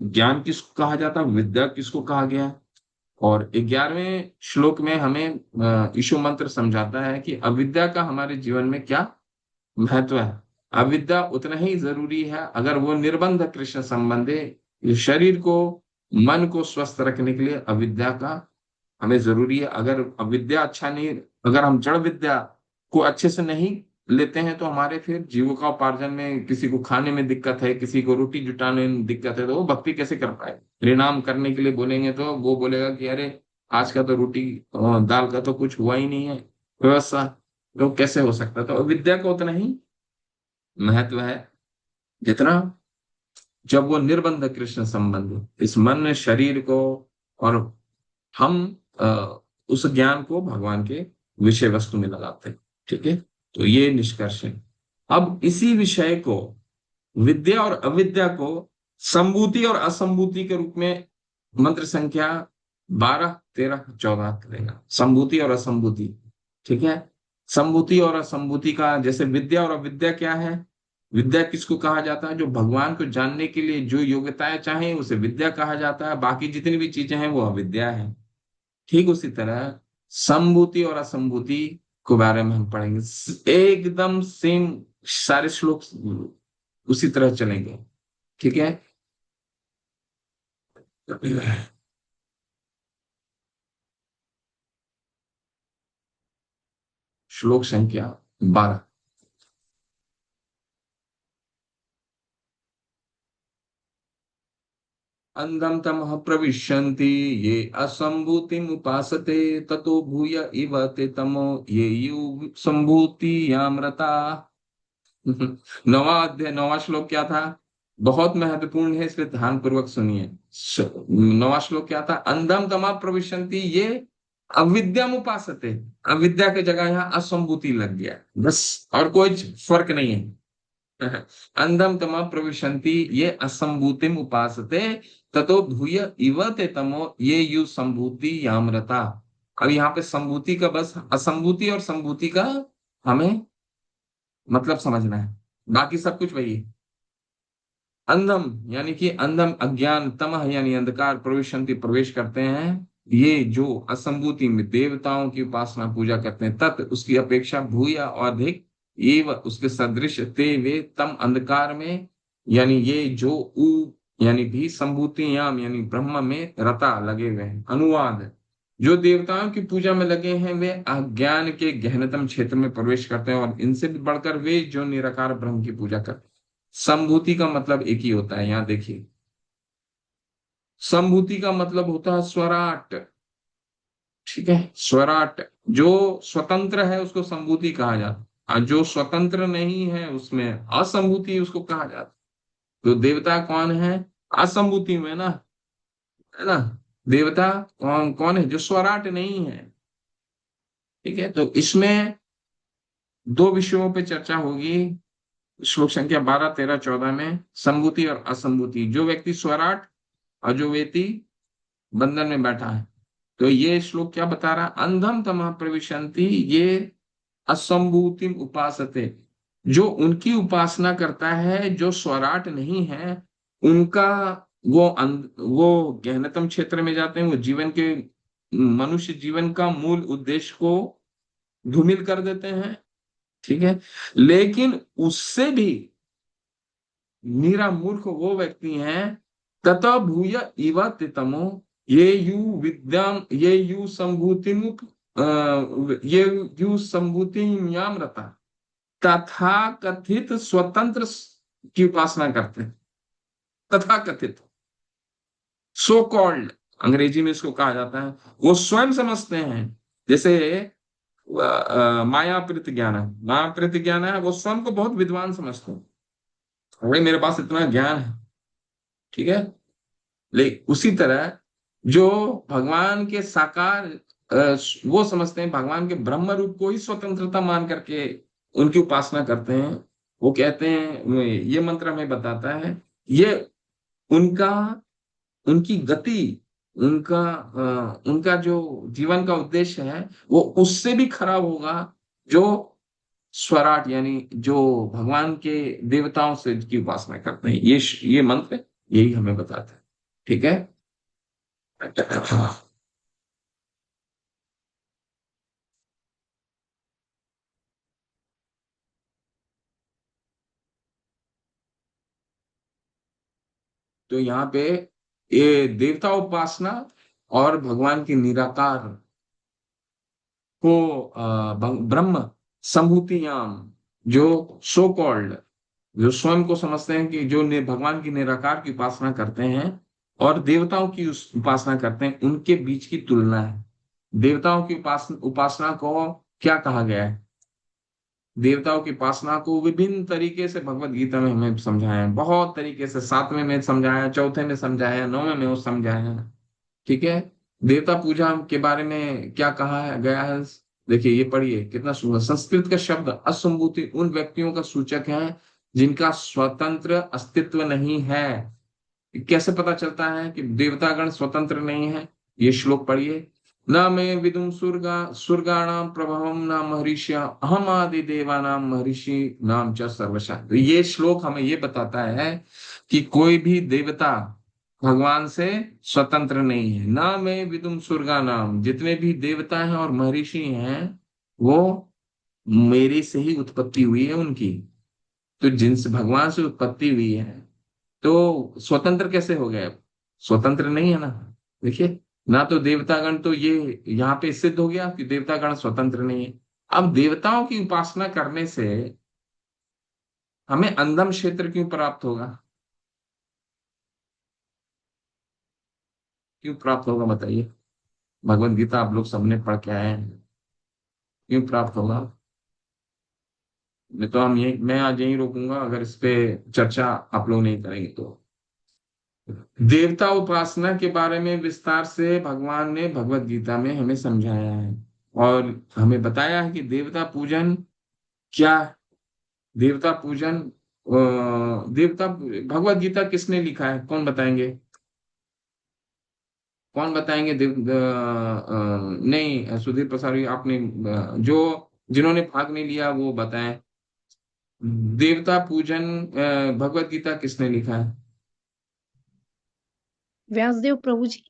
A: ज्ञान किसको कहा जाता है, विद्या किसको कहा गया है। और 11वें श्लोक में हमें यीशु मंत्र समझाता है कि अविद्या का हमारे जीवन में क्या महत्व है। अविद्या उतना ही जरूरी है, अगर वो निर्बंध कृष्ण संबंधे, ये शरीर को मन को स्वस्थ रखने के लिए अविद्या का हमें जरूरी है। अगर अविद्या अच्छा नहीं, अगर हम जड़ विद्या को अच्छे से नहीं लेते हैं, तो हमारे फिर जीविका उपार्जन में, किसी को खाने में दिक्कत है, किसी को रोटी जुटाने में दिक्कत है, तो वो भक्ति कैसे कर पाए? परिणाम करने के लिए बोलेंगे तो वो बोलेगा कि अरे आज का तो रोटी दाल का तो कुछ हुआ ही नहीं है व्यवस्था, तो कैसे हो सकता? तो विद्या का उतना ही महत्व है जितना जब वो निर्बंध कृष्ण संबंध इस मन शरीर को, और हम उस ज्ञान को भगवान के विषय वस्तु में लगाते हैं। ठीक है। तो ये निष्कर्ष है। अब इसी विषय को, विद्या और अविद्या को संभूति और असंभूति के रूप में मंत्र संख्या 12, 13, 14 करेगा। संभूति और असंभूति। ठीक है। संभूति और असंभूति का, जैसे विद्या और अविद्या क्या है? विद्या किसको कहा जाता है? जो भगवान को जानने के लिए जो योग्यताएं चाहे उसे विद्या कहा जाता है। बाकी जितनी भी चीजें हैं वो अविद्या है। ठीक उसी तरह संभूति और असंभूति के बारे में हम पढ़ेंगे। एकदम सेम सारे श्लोक उसी तरह चलेंगे। ठीक है। श्लोक संख्या 12। अंधम तमः प्रविशन्ति ये असंभूतिम उपासते ततो भूय इव ते तमो ये यु संभूति यामृता। नवा अध्याय, नवा श्लोक क्या था? बहुत महत्वपूर्ण है, इसलिए ध्यान पूर्वक सुनिए। नवा श्लोक क्या था? अंधम तमः प्रविशन्ति ये अविद्या उपासते। अविद्या की जगह यहाँ असंभूति लग गया, बस, और कोई फर्क नहीं है। अंधम तमा प्रविशन्ति ये असंभूतिम उपासते ततो भूय इव ते तमो ये यु संभूति यामृता। अब यहाँ पे संभूति का, बस असंभूति और संभूति का हमें मतलब समझना है, बाकी सब कुछ वही है। अंधम यानी कि अंधम अज्ञान, तमह यानी अंधकार, प्रविशन्ति प्रवेश करते हैं ये जो असंभूति में देवताओं की उपासना पूजा करते हैं, तत् उसकी अपेक्षा भूय और अधिक, एव उसके सदृश, ते वे तम अंधकार में, यानी ये जो उ यानी भी संभूति याम यानी ब्रह्म में रता लगे हुए हैं। अनुवाद, जो देवताओं की पूजा में लगे हैं वे अज्ञान के गहनतम क्षेत्र में प्रवेश करते हैं, और इनसे भी बढ़कर वे जो निराकार ब्रह्म की पूजा करते हैं। संभूति का मतलब एक ही होता है, यहाँ देखिए। संभूति का मतलब होता है स्वराट। ठीक है। स्वराट जो स्वतंत्र है उसको संभूति कहा जाता है। जो स्वतंत्र नहीं है उसमें असंभूति उसको कहा जाता है। तो देवता कौन है? असंभूति में ना, है ना। देवता कौन कौन है? जो स्वराट नहीं है। ठीक है, तो इसमें दो विषयों पे चर्चा होगी। श्लोक संख्या 12, 13, 14 में संभूति और असंभूति। जो व्यक्ति स्वराट और जो व्यक्ति बंधन में बैठा है। तो ये श्लोक क्या बता रहा? अंधम तमः प्रविशन्ति ये असंभूतिम उपासते। जो उनकी उपासना करता है जो स्वराट नहीं है, उनका वो गहनतम क्षेत्र में जाते हैं। वो जीवन के मनुष्य जीवन का मूल उद्देश्य को धूमिल कर देते हैं। ठीक है, लेकिन उससे भी मीरा मूर्ख वो व्यक्ति हैं, तथा भूय इव तितमो ये यु संभूतिम ये यु संभूतिम्याम रता तथा कथित स्वतंत्र की उपासना करते हैं। तथा कथित, सो कॉल्ड अंग्रेजी में इसको कहा जाता है। वो स्वयं समझते हैं, जैसे मायापृत ज्ञान है। मायापृत ज्ञान है, वो स्वयं को बहुत विद्वान समझते हैं। भाई मेरे पास इतना ज्ञान है। ठीक है, लेकिन उसी तरह जो भगवान के साकार वो समझते हैं, भगवान के ब्रह्म रूप को ही स्वतंत्रता मान करके उनकी उपासना करते हैं। वो कहते हैं, ये मंत्र हमें बताता है, ये उनका उनकी गति, उनका जो जीवन का उद्देश्य है वो उससे भी खराब होगा जो स्वराट यानी जो भगवान के देवताओं से की उपासना करते हैं। ये मंत्र यही हमें बताता है। ठीक है। तो यहाँ पे ये देवता उपासना और भगवान की निराकार को ब्रह्म संभूतियाम, जो सो कॉल्ड, जो स्वयं को समझते हैं कि जो भगवान की निराकार की उपासना करते हैं और देवताओं की उपासना करते हैं, उनके बीच की तुलना है। देवताओं की उपासना को क्या कहा गया है? देवताओं की उपासना को विभिन्न तरीके से भगवत गीता में हमें समझाया है, बहुत तरीके से। 7वें में समझाया, 4थे में समझाया, 9वें में वो समझाया। ठीक है। देवता पूजा के बारे में क्या कहा गया है? देखिए, ये पढ़िए कितना सुंदर। संस्कृत का शब्द असंभूति उन व्यक्तियों का सूचक है जिनका स्वतंत्र अस्तित्व नहीं है। कैसे पता चलता है कि देवतागण स्वतंत्र नहीं है? ये श्लोक पढ़िए। न मैं विदुम स्वर्गाणाम प्रभवम न महर्षिया अहम आदि देवानाम महर्षि नाम च सर्वशा। तो ये श्लोक हमें ये बताता है कि कोई भी देवता भगवान से स्वतंत्र नहीं है। ना मैं विदुम स्वर्गा नाम, जितने भी देवता हैं और महर्षि हैं वो मेरे से ही उत्पत्ति हुई है उनकी। तो जिनसे भगवान से उत्पत्ति हुई है तो स्वतंत्र कैसे हो गए? स्वतंत्र नहीं है ना। देखिए, ना तो देवतागण, तो ये यहाँ पे सिद्ध हो गया कि देवतागण स्वतंत्र नहीं है। अब देवताओं की उपासना करने से हमें अंधम क्षेत्र क्यों प्राप्त होगा? क्यों प्राप्त होगा बताइए? भगवत गीता आप लोग सबने पढ़ के आए हैं, क्यों प्राप्त होगा? नहीं तो मैं आज यहीं रोकूंगा अगर इस पे चर्चा आप लोग नहीं करेंगे तो। देवता उपासना के बारे में विस्तार से भगवान ने भगवत गीता में हमें समझाया है और हमें बताया है कि देवता पूजन क्या है। देवता पूजन देवता भगवत गीता किसने लिखा है? कौन बताएंगे? कौन बताएंगे? नहीं, सुधीर प्रसारी आपने जो जिन्होंने भाग नहीं लिया वो बताएं। देवता पूजन भगवत गीता किसने लिखा है?
E: व्यासदेव प्रभु जी।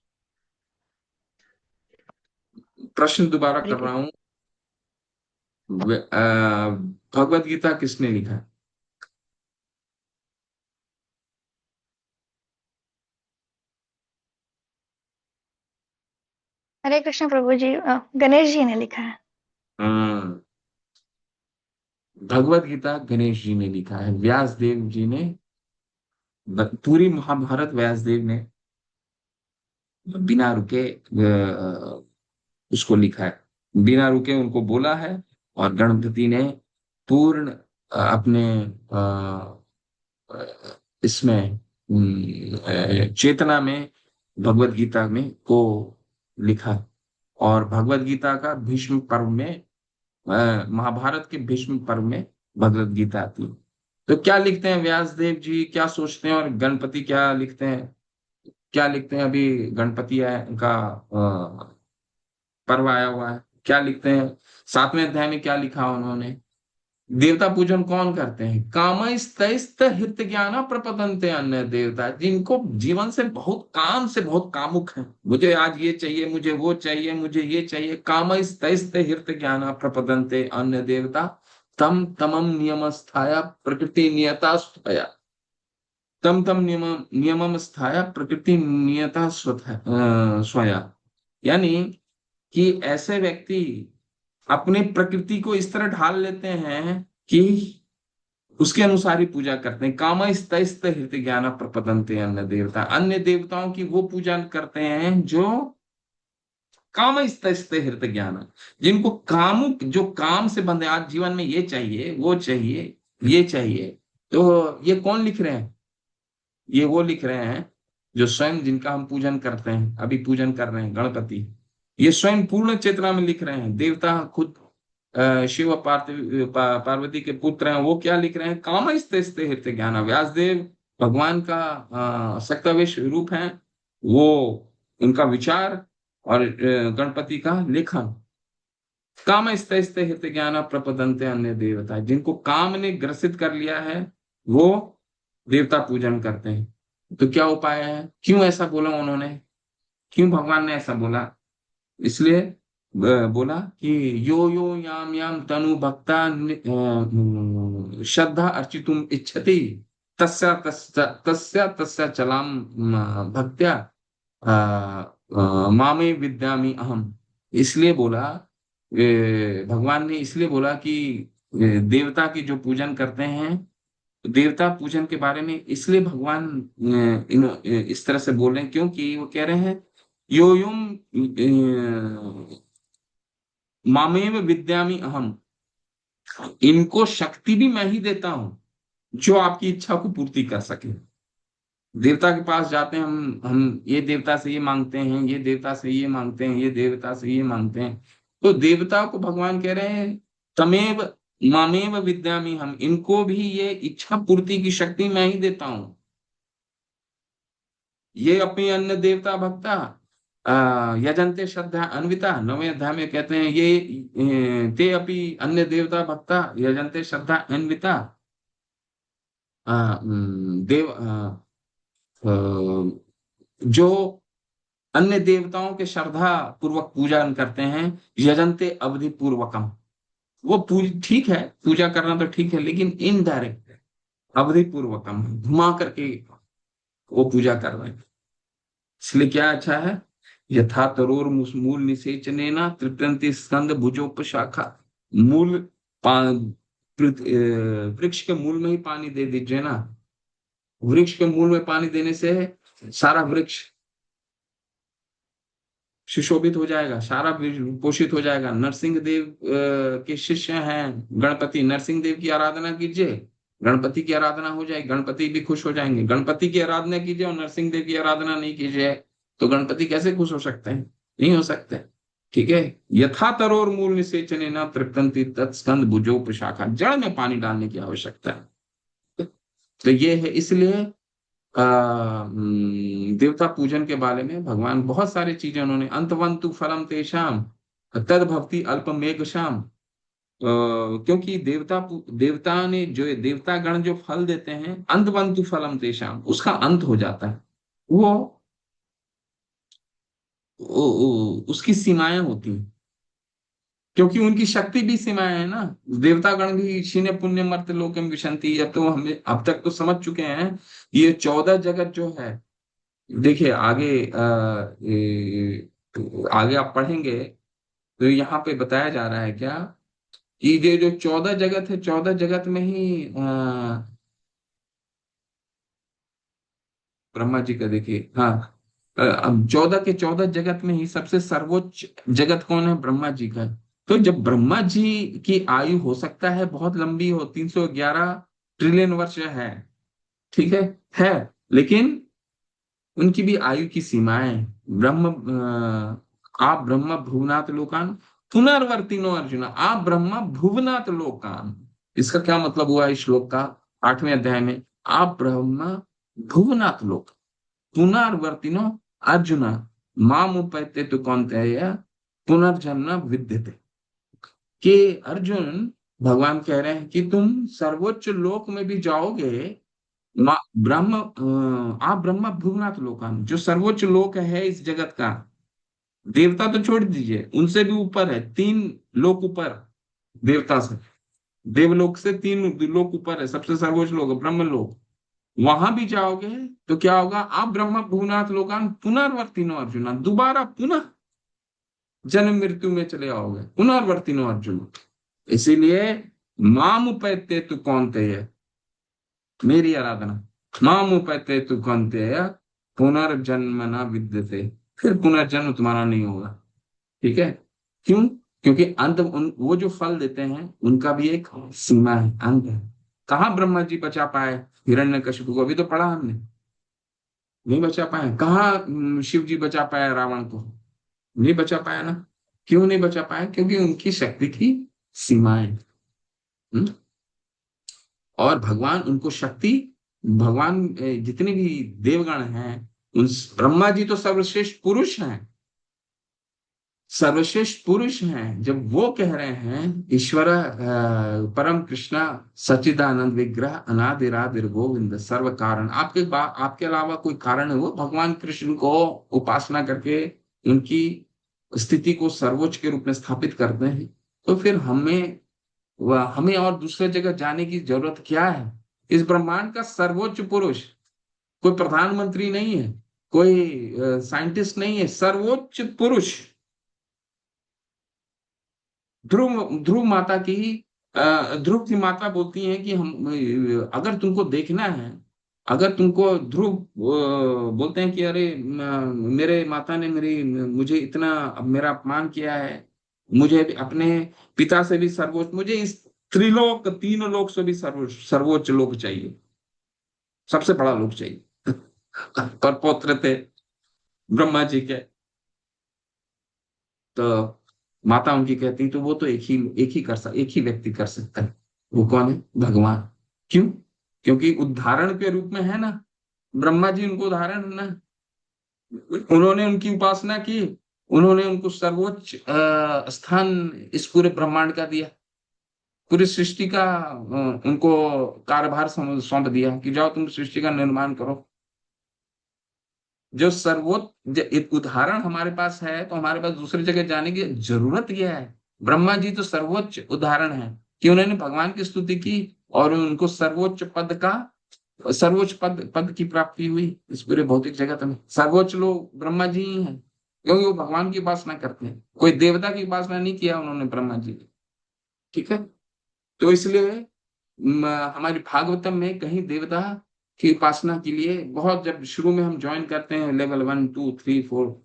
A: प्रश्न दोबारा कर रहा हूं। भगवत गीता किसने लिखा है?
E: हरे कृष्ण प्रभु जी, गणेश जी ने लिखा है।
A: भगवत गीता गणेश जी ने लिखा है। व्यासदेव जी ने पूरी महाभारत व्यासदेव ने बिना रुके उसको लिखा है। बिना रुके उनको बोला है और गणपति ने पूर्ण अपने इसमें चेतना में भगवत गीता में को लिखा। और भगवत गीता का भीष्म पर्व में महाभारत के भीष्म पर्व में भगवत गीता आती है। तो क्या लिखते हैं व्यास देव जी, क्या सोचते हैं, और गणपति क्या लिखते हैं, क्या लिखते हैं? अभी गणपति है उनका पर्व आया हुआ है, क्या लिखते हैं 7वें अध्याय में? क्या लिखा उन्होंने? देवता पूजन कौन करते हैं? कामस्तैस्त हित ज्ञान प्रपतन्ते अन्य देवता, जिनको जीवन से बहुत काम से बहुत कामुक है, मुझे आज ये चाहिए, मुझे वो चाहिए, मुझे ये चाहिए। कामस्तैस्त हित ज्ञान प्रपतन्ते अन्य देवता तम तमम नियम स्थाया प्रकृति नियता स्वया, तम तम नियमम स्थाया प्रकृति नियता स्वया। यानी कि ऐसे व्यक्ति अपने प्रकृति को इस तरह ढाल लेते हैं कि उसके अनुसार ही पूजा करते हैं। काम स्त हृत ज्ञान प्रपतन्ते अन्य देवता, अन्य देवताओं की वो पूजा करते हैं जो काम स्त हृत ज्ञान, जिनको कामुक, जो काम से बंधे, आज जीवन में ये चाहिए, वो चाहिए, ये चाहिए। तो ये कौन लिख रहे हैं? ये वो लिख रहे हैं जो स्वयं, जिनका हम पूजन करते हैं, अभी पूजन कर रहे हैं, गणपति। ये स्वयं पूर्ण चेतना में लिख रहे हैं। देवता खुद शिव पार्वती के पुत्र हैं, वो क्या लिख रहे हैं? काम स्ते हृत ज्ञान। व्यासदेव भगवान का सत्तावेश रूप है, वो उनका विचार, और गणपति का लेखन। काम स्ते हृत ज्ञान प्रपतन्ते अन्य देवता, जिनको काम ने ग्रसित कर लिया है वो देवता पूजन करते हैं। तो क्या उपाय है? क्यों ऐसा बोला उन्होंने? क्यों भगवान ने ऐसा बोला? इसलिए बोला कि यो यो याम याम तनु भक्ता श्रद्धा अर्चितुम इच्छति तस्या तस्या तस्या तस्या चलाम भक्त्या मामे विद्यामि अहम। इसलिए बोला, भगवान ने इसलिए बोला कि देवता की जो पूजन करते हैं, देवता पूजन के बारे में इसलिए भगवान इस तरह से बोल रहे हैं, क्योंकि वो कह रहे हैं यो युम मामेव विद्यामि अहम, इनको शक्ति भी मैं ही देता हूं जो आपकी इच्छा को पूर्ति कर सके। देवता के पास जाते हैं हम ये देवता से ये मांगते हैं, ये देवता से ये मांगते हैं, ये देवता से ये मांगते हैं। तो देवता को भगवान कह रहे हैं तमेव मामेव विद्यामि हम, इनको भी ये इच्छा पूर्ति की शक्ति मैं ही देता हूं। ये अपनी अन्य देवता भक्ता यजंते श्रद्धा अन्विता, 9वें अध्याय में कहते हैं ये ते अपि अन्य देवता भक्ता यजंते श्रद्धा अन्विता। देव जो अन्य देवताओं के श्रद्धा पूर्वक पूजन करते हैं, यजंते अवधि पूर्वकम, वो ठीक है, पूजा करना तो ठीक है, लेकिन इनडायरेक्ट अवधि पूर्वकम, घुमा करके वो पूजा कर रहे हैं। इसलिए क्या अच्छा है? यथा तरोर मूल निषेचनेना तृप्यन्ति स्कंद भुजोपशाखा, मूल वृक्ष के मूल में ही पानी दे दीजिए ना। वृक्ष के मूल में पानी देने से सारा वृक्ष सुशोभित हो जाएगा, सारा वृक्ष पोषित हो जाएगा। नरसिंह देव के शिष्य हैं गणपति, नरसिंह देव की आराधना कीजिए, गणपति की आराधना हो जाएगी, गणपति भी खुश हो जाएंगे। गणपति की आराधना कीजिए और नरसिंह देव की आराधना नहीं कीजिए तो गणपति कैसे खुश हो सकते हैं? नहीं हो सकते। ठीक है, यथा तरोर मूल निषेचने न तृप्तन्ति तत्स्कंद भुजोपशाखा, जड़ में पानी डालने की आवश्यकता है। तो ये है, इसलिए देवता पूजन के बारे में भगवान बहुत सारी चीजें उन्होंने, अंतवंतु फलम तेषाम तद भक्ति अल्पमेघ शाम, क्योंकि देवता ने जो देवता गण जो फल देते हैं, अंतवंतु फलम तेषाम, उसका अंत हो जाता है, उसकी सीमाएं होती हैं, क्योंकि उनकी शक्ति भी सीमाएं है ना। देवता गण भी क्षीण पुण्य मर्त लोकम विशंति, अब तो हमें अब तक तो समझ चुके हैं ये 14 जगत जो है। देखिए आगे आप पढ़ेंगे तो यहाँ पे बताया जा रहा है क्या कि ये जो 14 जगत है, 14 जगत में ही ब्रह्मा जी का, देखिए हाँ, अब 14 के 14 जगत में ही सबसे सर्वोच्च जगत कौन है? ब्रह्मा जी का। तो जब ब्रह्मा जी की आयु हो सकता है बहुत लंबी हो, 311 ट्रिलियन वर्ष है, ठीक है, लेकिन उनकी भी आयु की सीमाएं हैं। आप ब्रह्म भुवनाथ लोकान पुनर्वर्तिनो अर्जुन, आप ब्रह्मा भुवनाथ लोकान। इसका क्या मतलब हुआ इस श्लोक का? 8वें अध्याय में, आप ब्रह्मा भुवनाथ लोक पुनर्वर्तिनो अर्जुन माम उपैते तु कौन्तेय पुनर्जन्म विद्यते। कि अर्जुन, भगवान कह रहे हैं कि तुम सर्वोच्च लोक में भी जाओगे। आप ब्रह्मा भुवनाथ लोकान, जो सर्वोच्च लोक है इस जगत का, देवता तो छोड़ दीजिए, उनसे भी ऊपर है, 3 लोक ऊपर देवता से, देवलोक से 3 लोक ऊपर है, सबसे सर्वोच्च लोक ब्रह्म लोक। वहां भी जाओगे तो क्या होगा? आप ब्रह्म भुवनाथ लोकान पुनर्वर्तिनो अर्जुन, दोबारा पुनः जन्म मृत्यु में चले आओगे, पुनर्वर्तिनो अर्जुन। इसीलिए माम उपैते तु कौन्तेय, मेरी आराधना, माम उपैते तु कौन्तेय पुनर्जन्म न विद्यते, फिर पुनर्जन्म तुम्हारा नहीं होगा। ठीक है? क्यों? क्योंकि वो जो फल देते हैं उनका भी एक सीमा है, अंत है। कहाँ ब्रह्मा जी बचा पाए हिरण्यकशिपु को? अभी तो पढ़ा हमने, नहीं बचा पाए। कहाँ शिव जी बचा पाया रावण को? नहीं बचा पाया ना। क्यों नहीं बचा पाया? क्योंकि उनकी शक्ति की सीमाएं। हम्म? और भगवान उनको शक्ति, भगवान जितने भी देवगण हैं, उन ब्रह्मा जी तो सर्वश्रेष्ठ पुरुष हैं, सर्वश्रेष्ठ पुरुष हैं। जब वो कह रहे हैं ईश्वर परम कृष्णा सच्चिदानंद विग्रह अनादिरादिर गोविंद सर्व कारण, आपके अलावा कोई कारण है? वो भगवान कृष्ण को उपासना करके उनकी स्थिति को सर्वोच्च के रूप में स्थापित करते हैं। तो फिर हमें और दूसरे जगह जाने की जरूरत क्या है? इस ब्रह्मांड का सर्वोच्च पुरुष कोई प्रधानमंत्री नहीं है, कोई साइंटिस्ट नहीं है, सर्वोच्च पुरुष ध्रुव माता की, ध्रुव की माता बोलती हैं कि अगर तुमको देखना है, अगर तुमको ध्रुव बोलते हैं कि अरे मेरे माता ने मुझे इतना मेरा अपमान किया है, मुझे अपने पिता से भी सर्वोच्च, मुझे इस त्रिलोक 3 लोक से भी सर्वोच्च लोक चाहिए, सबसे बड़ा लोक चाहिए। पर पौत्र थे ब्रह्मा जी के, तो माता उनकी कहती तो वो तो एक ही व्यक्ति कर सकता है। वो कौन है? भगवान। क्यों? क्योंकि उदाहरण के रूप में है ना, ब्रह्मा जी उनको उदाहरण है ना, उन्होंने उनकी उपासना की, उन्होंने उनको सर्वोच्च स्थान इस पूरे ब्रह्मांड का दिया, पूरी सृष्टि का उनको कार्यभार सौंप दिया कि जाओ तुम सृष्टि का निर्माण करो। जो सर्वोच्च एक उदाहरण हमारे पास है, तो हमारे पास दूसरी जगह जाने की जरूरत क्या है? ब्रह्मा जी तो सर्वोच्च उदाहरण है कि उन्होंने भगवान की स्तुति की और उनको सर्वोच्च पद की प्राप्ति हुई। इस पूरे भौतिक जगत में सर्वोच्च लोग ब्रह्मा जी ही हैं, क्योंकि वो भगवान की उपासना करते हैं, कोई देवता की उपासना नहीं किया उन्होंने ब्रह्मा जी ने। ठीक है? तो इसलिए हमारी भागवतम में कहीं देवता की उपासना के लिए बहुत, जब शुरू में हम ज्वाइन करते हैं लेवल 1 2 3 4,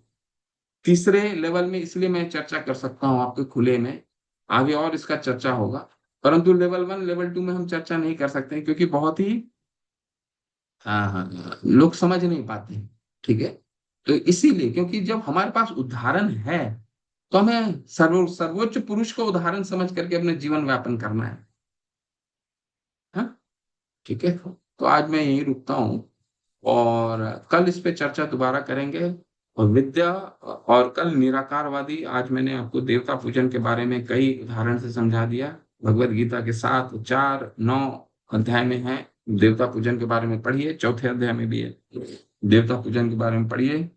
A: तीसरे लेवल में, इसलिए मैं चर्चा कर सकता हूँ आपके खुले में, आगे और इसका चर्चा होगा, परंतु लेवल 1 लेवल 2 में हम चर्चा नहीं कर सकते हैं, क्योंकि बहुत ही लोग समझ नहीं पाते हैं। ठीक है? तो इसीलिए, क्योंकि जब हमारे पास उदाहरण है तो हमें सर्वोच्च पुरुष को उदाहरण समझ करके अपने जीवन व्यापन करना है। हाँ? ठीक है, तो आज मैं यही रुकता हूँ और कल इस पे चर्चा दोबारा करेंगे। और विद्या, और कल निराकारवादी, आज मैंने आपको देवता पूजन के बारे में कई उदाहरण से समझा दिया। भगवत गीता के 7 4 9 अध्याय में है, देवता पूजन के बारे में पढ़िए, चौथे अध्याय में भी है, देवता पूजन के बारे में पढ़िए।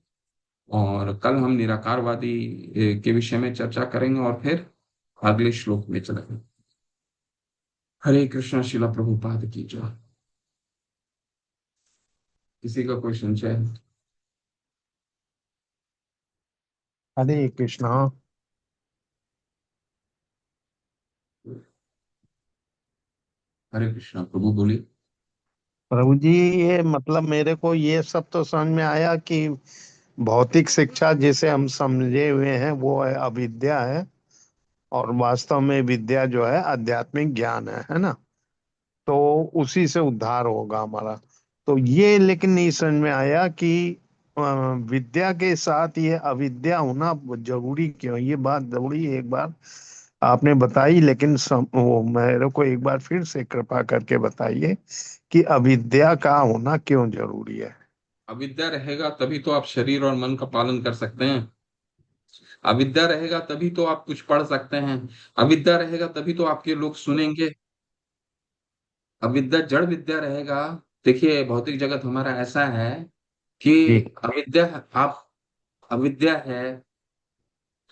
A: और कल हम निराकारवादी के विषय में चर्चा करेंगे और फिर अगले श्लोक में चलेंगे। हरे कृष्णा, शिला प्रभुपाद की जय। किसी का कोई संशय?
C: हरे कृष्णा।
A: हरे कृष्णा, प्रभु बोलिए।
C: प्रभु जी, ये मतलब मेरे को ये सब तो समझ में आया कि भौतिक शिक्षा जिसे हम समझे हुए हैं वो है अविद्या है, और वास्तव में विद्या जो है आध्यात्मिक ज्ञान है ना। तो उसी से उद्धार होगा हमारा। तो ये लेकिन नहीं समझ में आया कि अ, विद्या के साथ ये अविद्या होना जरूरी क्यों, ये बात जरूरी एक बार आपने बताई, लेकिन वो मेरे को एक बार फिर से कृपा करके बताइए कि अविद्या का होना क्यों जरूरी है।
A: अविद्या रहेगा तभी तो आप शरीर और मन का पालन कर सकते हैं। अविद्या रहेगा तभी तो आप कुछ पढ़ सकते हैं। अविद्या रहेगा तभी तो आपके लोग सुनेंगे। अविद्या जड़ विद्या रहेगा। देखिए भौतिक जगत हमारा ऐसा है कि
C: जी।
A: अविद्या, आप अविद्या है,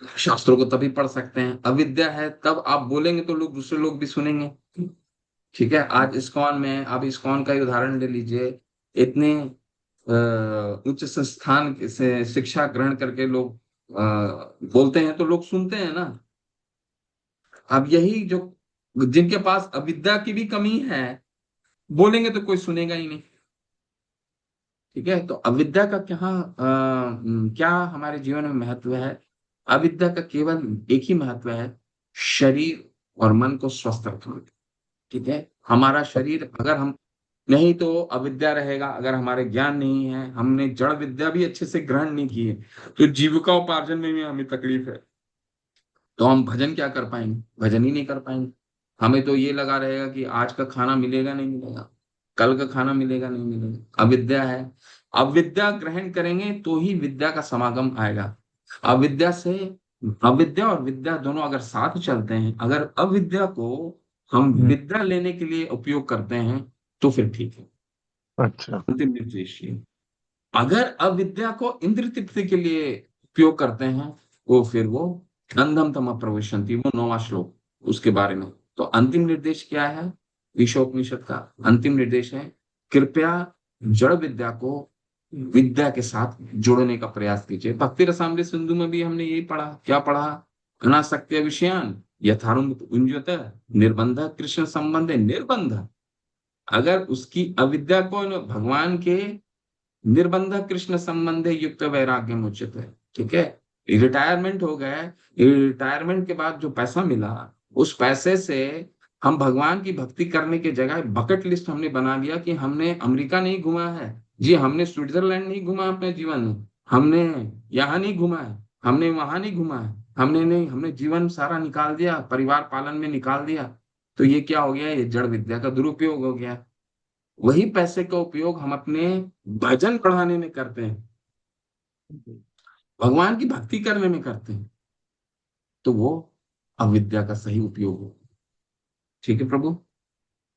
A: शास्त्रों को तभी पढ़ सकते हैं। अविद्या है तब आप बोलेंगे तो लोग, दूसरे लोग भी सुनेंगे। ठीक है, आज इस्कॉन में, आप इस्कॉन का ही उदाहरण ले लीजिए। इतने उच्च संस्थान से शिक्षा ग्रहण करके लोग बोलते हैं तो लोग सुनते हैं ना। अब यही जो, जिनके पास अविद्या की भी कमी है, बोलेंगे तो कोई सुनेगा ही नहीं। ठीक है, तो अविद्या का क्या हमारे जीवन में महत्व है? अविद्या का केवल एक ही महत्व है, शरीर और मन को स्वस्थ रखना। ठीक है, हमारा शरीर अगर हम, नहीं तो अविद्या रहेगा। अगर हमारे ज्ञान नहीं है, हमने जड़ विद्या भी अच्छे से ग्रहण नहीं की है, तो जीविका उपार्जन में भी हमें तकलीफ है। तो हम भजन क्या कर पाएंगे? भजन ही नहीं कर पाएंगे। हमें तो ये लगा रहेगा कि आज का खाना मिलेगा नहीं मिलेगा, कल का खाना मिलेगा नहीं मिलेगा। अविद्या है। अविद्या ग्रहण करेंगे तो ही विद्या का समागम आएगा। अविद्या से, अविद्या और विद्या दोनों अगर साथ चलते हैं, अगर अविद्या को हम विद्या लेने के लिए उपयोग करते हैं तो फिर ठीक है।
C: अच्छा।
A: अंतिम निर्देश ये, अगर अविद्या को इंद्र तृप्ति के लिए उपयोग करते हैं तो फिर वो अंधम तम प्रविशन्ति, वो 9वां श्लोक उसके बारे में। तो अंतिम निर्देश क्या है? ईशोपनिषद का अंतिम निर्देश है, कृपया जड़ विद्या को विद्या के साथ जोड़ने का प्रयास कीजिए। भक्ति रसामृत सिंधु में भी हमने यही पढ़ा। क्या पढ़ा? अनासक्त्य विषयान यथारूढ़ उन्यत निर्बंध कृष्ण संबंध निर्बंध। अगर उसकी अविद्या को भगवान के निर्बंध कृष्ण संबंध युक्त वैराग्य उचित है। ठीक है, रिटायरमेंट हो गए, रिटायरमेंट के बाद जो पैसा मिला, उस पैसे से हम भगवान की भक्ति करने के जगह बकेट लिस्ट हमने बना लिया कि हमने अमेरिका नहीं घुमा है जी, हमने स्विट्जरलैंड नहीं घुमा अपने जीवन में, हमने यहाँ नहीं घुमा है, हमने वहां नहीं घुमा है, हमने नहीं, हमने जीवन सारा निकाल दिया, परिवार पालन में निकाल दिया। तो ये क्या हो गया? ये जड़ विद्या का दुरुपयोग हो गया। वही पैसे का उपयोग हम अपने भजन पढ़ाने में करते हैं, भगवान की भक्ति करने में करते हैं, तो वो अविद्या का सही उपयोग हो। ठीक है प्रभु।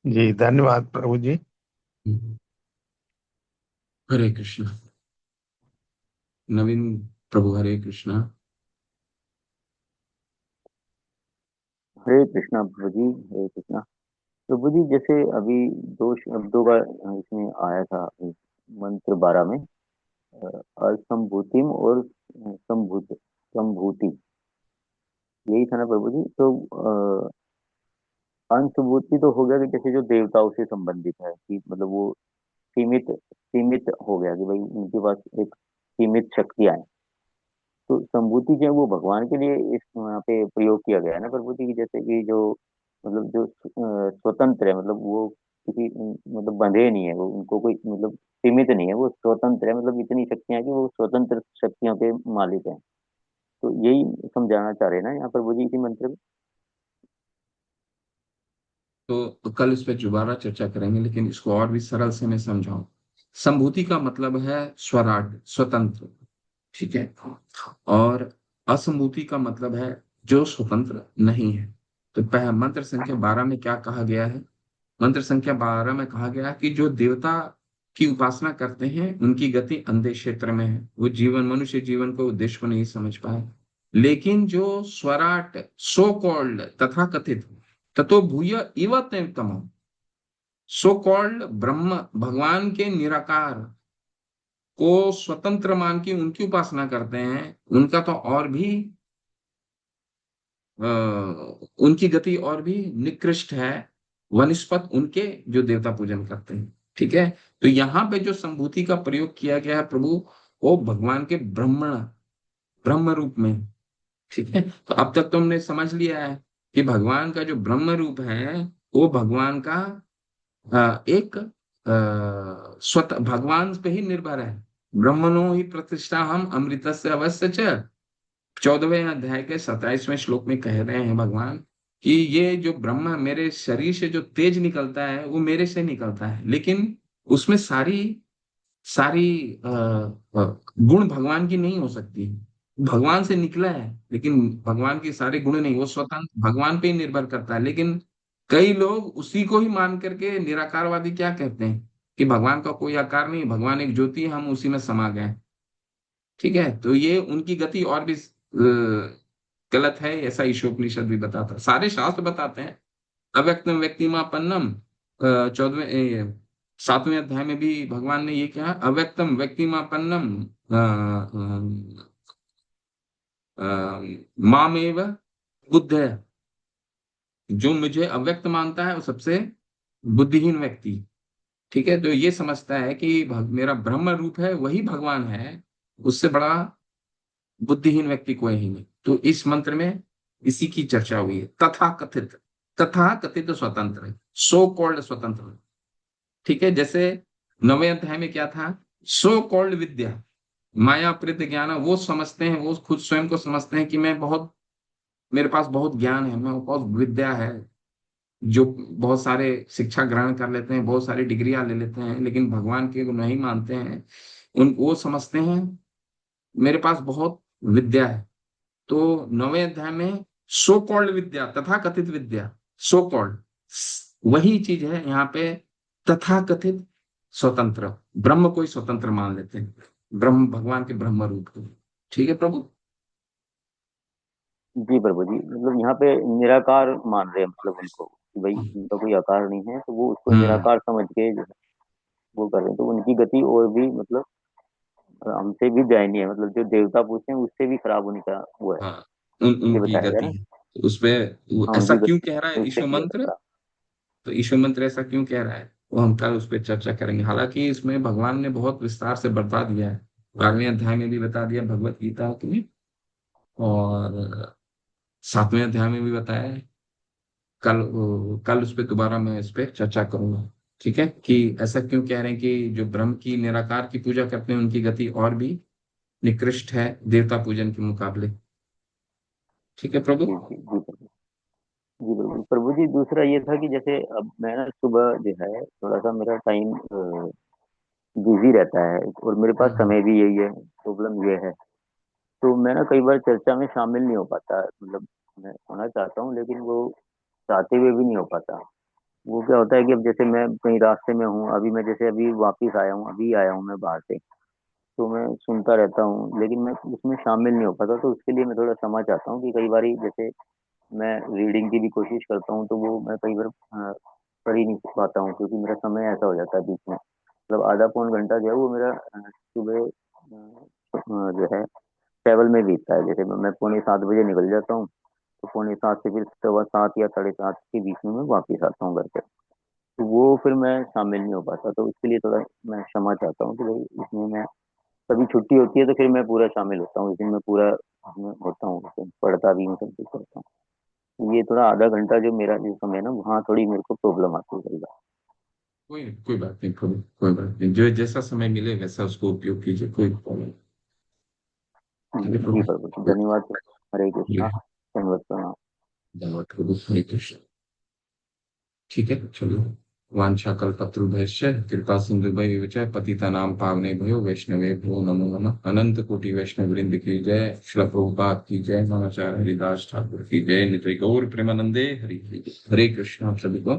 C: जी धन्यवाद प्रभु जी।
A: हरे कृष्णा। नवीन प्रभु, हरे कृष्णा।
F: हरे कृष्णा प्रभु जी, हरे कृष्णा प्रभु जी। जैसे अभी दो शब्दों का इसमें आया था मंत्र 12 में, असंभूतिम और संभूति, यही था ना प्रभु जी। तो अंशभूति तो हो गया कि जैसे जो देवताओं से संबंधित है, कि मतलब वो सीमित सीमित हो गया कि भाई उनके पास एक सीमित शक्तियां हैं। तो संभूति जो है वो भगवान के लिए इस यहाँ पे प्रयोग किया गया है ना प्रभु जी, की जैसे कि जो मतलब जो स्वतंत्र है, मतलब वो किसी मतलब बंधे नहीं है, वो उनको कोई मतलब सीमित नहीं है, वो स्वतंत्र है, मतलब इतनी शक्तियां हैं कि वो स्वतंत्र शक्तियों के मालिक हैं। तो यही समझाना चाह रहे हैं ना यहाँ प्रभु जी इसी मंत्र में।
A: तो कल इस पे दोबारा चर्चा करेंगे, लेकिन इसको और भी सरल से मैं समझाऊं। संभूति का मतलब है स्वराट, स्वतंत्र। ठीक है, और असंभूति का मतलब है जो स्वतंत्र नहीं है। तो मंत्र संख्या 12 में क्या कहा गया है? मंत्र संख्या 12 में कहा गया है कि जो देवता की उपासना करते हैं उनकी गति अंधे क्षेत्र में है, वो जीवन, मनुष्य जीवन को, उद्देश्य को नहीं समझ पाए। लेकिन जो स्वराट, सो कॉल्ड, तथा कथित, ततो भूय इव तम, सो कॉल्ड ब्रह्म, भगवान के निराकार को स्वतंत्र मान के उनकी उपासना करते हैं, उनका तो और भी उनकी गति और भी निकृष्ट है वनिस्पत उनके जो देवता पूजन करते हैं। ठीक है, तो यहाँ पे जो संभूति का प्रयोग किया गया है प्रभु, वो भगवान के ब्रह्म रूप में, ठीक है, तो अब तक तुमने समझ लिया है कि भगवान का जो ब्रह्म रूप है वो भगवान का एक स्वतः भगवान पे ही निर्भर है। ब्रह्मणो ही प्रतिष्ठा हम अमृतस्य अवश्य च। 14वें अध्याय के 27वें श्लोक में कह रहे हैं भगवान कि ये जो ब्रह्म मेरे शरीर से जो तेज निकलता है वो मेरे से निकलता है, लेकिन उसमें सारी सारी गुण भगवान की नहीं हो सकती। भगवान से निकला है लेकिन भगवान के सारे गुण नहीं, वो स्वतंत्र भगवान पे ही निर्भर करता है। लेकिन कई लोग उसी को ही मान करके निराकारवादी क्या कहते हैं कि भगवान का कोई आकार नहीं, भगवान एक ज्योति है, हम उसी में समा गए। ठीक है, तो ये उनकी गति और भी गलत है, ऐसा ईशोपनिषद भी बताता है, सारे शास्त्र बताते हैं। अव्यक्तम व्यक्तिमापन्नम 7वें अध्याय में भी भगवान ने ये कहा, अव्यक्तम व्यक्तिमापन्नम मामेव बुद्ध। जो मुझे अव्यक्त मानता है वो सबसे बुद्धिहीन व्यक्ति। ठीक है, तो ये समझता है कि मेरा ब्रह्म रूप है वही भगवान है, उससे बड़ा बुद्धिहीन व्यक्ति कोई ही नहीं। तो इस मंत्र में इसी की चर्चा हुई है, तथा कथित स्वतंत्र, सो कॉल्ड स्वतंत्र। ठीक है, जैसे 9वें अध्याय में क्या था, सो कॉल्ड विद्या, माया प्रीत ज्ञान, वो समझते हैं, वो खुद स्वयं को समझते हैं कि मैं बहुत, मेरे पास बहुत ज्ञान है, मैं बहुत विद्या है, जो बहुत सारे शिक्षा ग्रहण कर लेते हैं, बहुत सारी डिग्रियां ले लेते हैं, लेकिन भगवान के नहीं मानते हैं। वो समझते हैं मेरे पास बहुत विद्या है। तो 9वें अध्याय में सो कॉल्ड विद्या, तथा कथित विद्या, सो कॉल्ड वही चीज है यहाँ पे, तथा कथित स्वतंत्र, ब्रह्म को ही स्वतंत्र मान लेते हैं, ब्रह्म भगवान के ब्रह्म रूप को। ठीक है प्रभु।
F: जी प्रभु जी, मतलब यहाँ पे निराकार मान रहे हैं, मतलब उनको कि भाई उनका कोई आकार नहीं है, तो वो उसको
A: हम्म।
F: निराकार समझ के जो है वो कर रहे हैं। तो उनकी गति और भी मतलब हमसे भी दयनीय है, मतलब जो देवता पूछते हैं उससे भी खराब होने का वो है,
A: हाँ,
F: ये
A: उनकी
F: बताया गया
A: गति
F: ना।
A: है, उसपे
F: हाँ,
A: ऐसा
F: उनकी
A: क्यों
F: गति
A: कह रहा है
F: उससे
A: ईशो
F: भी ज्यादा
A: मंत्र,
F: खराब।
A: तो ईशो मंत्र ऐसा क्यों कह रहा है वो हम कल उस पर चर्चा करेंगे। हालांकि इसमें भगवान ने बहुत विस्तार से बता दिया है, 12वें अध्याय में भी बता दिया भगवत गीता में, और 7वें अध्याय में भी बताया है। कल कल उस पर दोबारा मैं इस पे चर्चा करूंगा। ठीक है, कि ऐसा क्यों कह रहे हैं कि जो ब्रह्म की निराकार की पूजा करते हैं उनकी गति और भी निकृष्ट है देवता पूजन के मुकाबले। ठीक है प्रभु।
F: जी जी जी प्रभु। जी बिल्कुल प्रभु जी, दूसरा ये था कि जैसे अब मैं ना सुबह जो है थोड़ा सा मेरा टाइम बिजी रहता है, और मेरे पास
A: हम्म।
F: समय भी यही है, प्रॉब्लम ये है। तो मैं ना कई बार चर्चा में शामिल नहीं हो पाता, मतलब मैं होना चाहता हूँ लेकिन वो चाहते हुए भी नहीं हो पाता। वो क्या होता है कि अब जैसे मैं कहीं रास्ते में हूँ, अभी मैं जैसे अभी वापिस आया हूँ, अभी आया हूँ मैं बाहर से, तो मैं सुनता रहता हूँ लेकिन मैं उसमें शामिल नहीं हो पाता। तो उसके लिए मैं थोड़ा क्षमा चाहता हूँ कि कई बार जैसे मैं रीडिंग की भी कोशिश करता हूँ तो वो मैं कई बार कर ही नहीं पाता हूँ, क्योंकि मेरा समय ऐसा हो जाता है बीच में, मतलब आधा पौन घंटा जो है वो मेरा सुबह जो है ट्रैवल में बीतता है। जैसे मैं 6:45 निकल जाता हूँ, तो 6:45 से फिर 7:15 या 7:30 के बीच में मैं वापिस आता हूँ घर पे। तो वो फिर मैं शामिल नहीं हो पाता, तो उसके लिए थोड़ा मैं क्षमा चाहता हूँ कि भाई इसमें मैं, कभी छुट्टी होती है तो फिर मैं पूरा शामिल होता हूँ, इस दिन मैं पूरा उसमें होता हूँ, उसमें पढ़ता भी हूँ, सब कुछ करता हूँ। ये थोड़ा आधा घंटा जो मेरा जो समय है ना, वहाँ थोड़ी मेरे को प्रॉब्लम आती है कई बार।
A: कोई कोई बात नहीं प्रभु, कोई बात नहीं, जो जैसा समय मिले वैसा उसको उपयोग कीजिए, कोई प्रॉब्लम। ठीक है
F: जी
A: प्रभु।
F: प्रभु जी, धन्यवाद। हरे कृष्णा, धन्यवाद प्रणाम।
A: धन्यवाद प्रभु, हरे कृष्ण। ठीक है, चलो। वांछा कल्पतरुभ्यश्च कृपा सिंधुभ्यश्च पतितानां पावनेभ्यो वैष्णवेभ्यो नमो नमः। अनंत कोटि वैष्णव वृंद की जय, श्रील प्रभुपाद की जय, नमाचार्य हरिदास ठाकुर की जय, नित्य गौर प्रेमानंदे हरि हरि। हरे कृष्ण। आप सभी को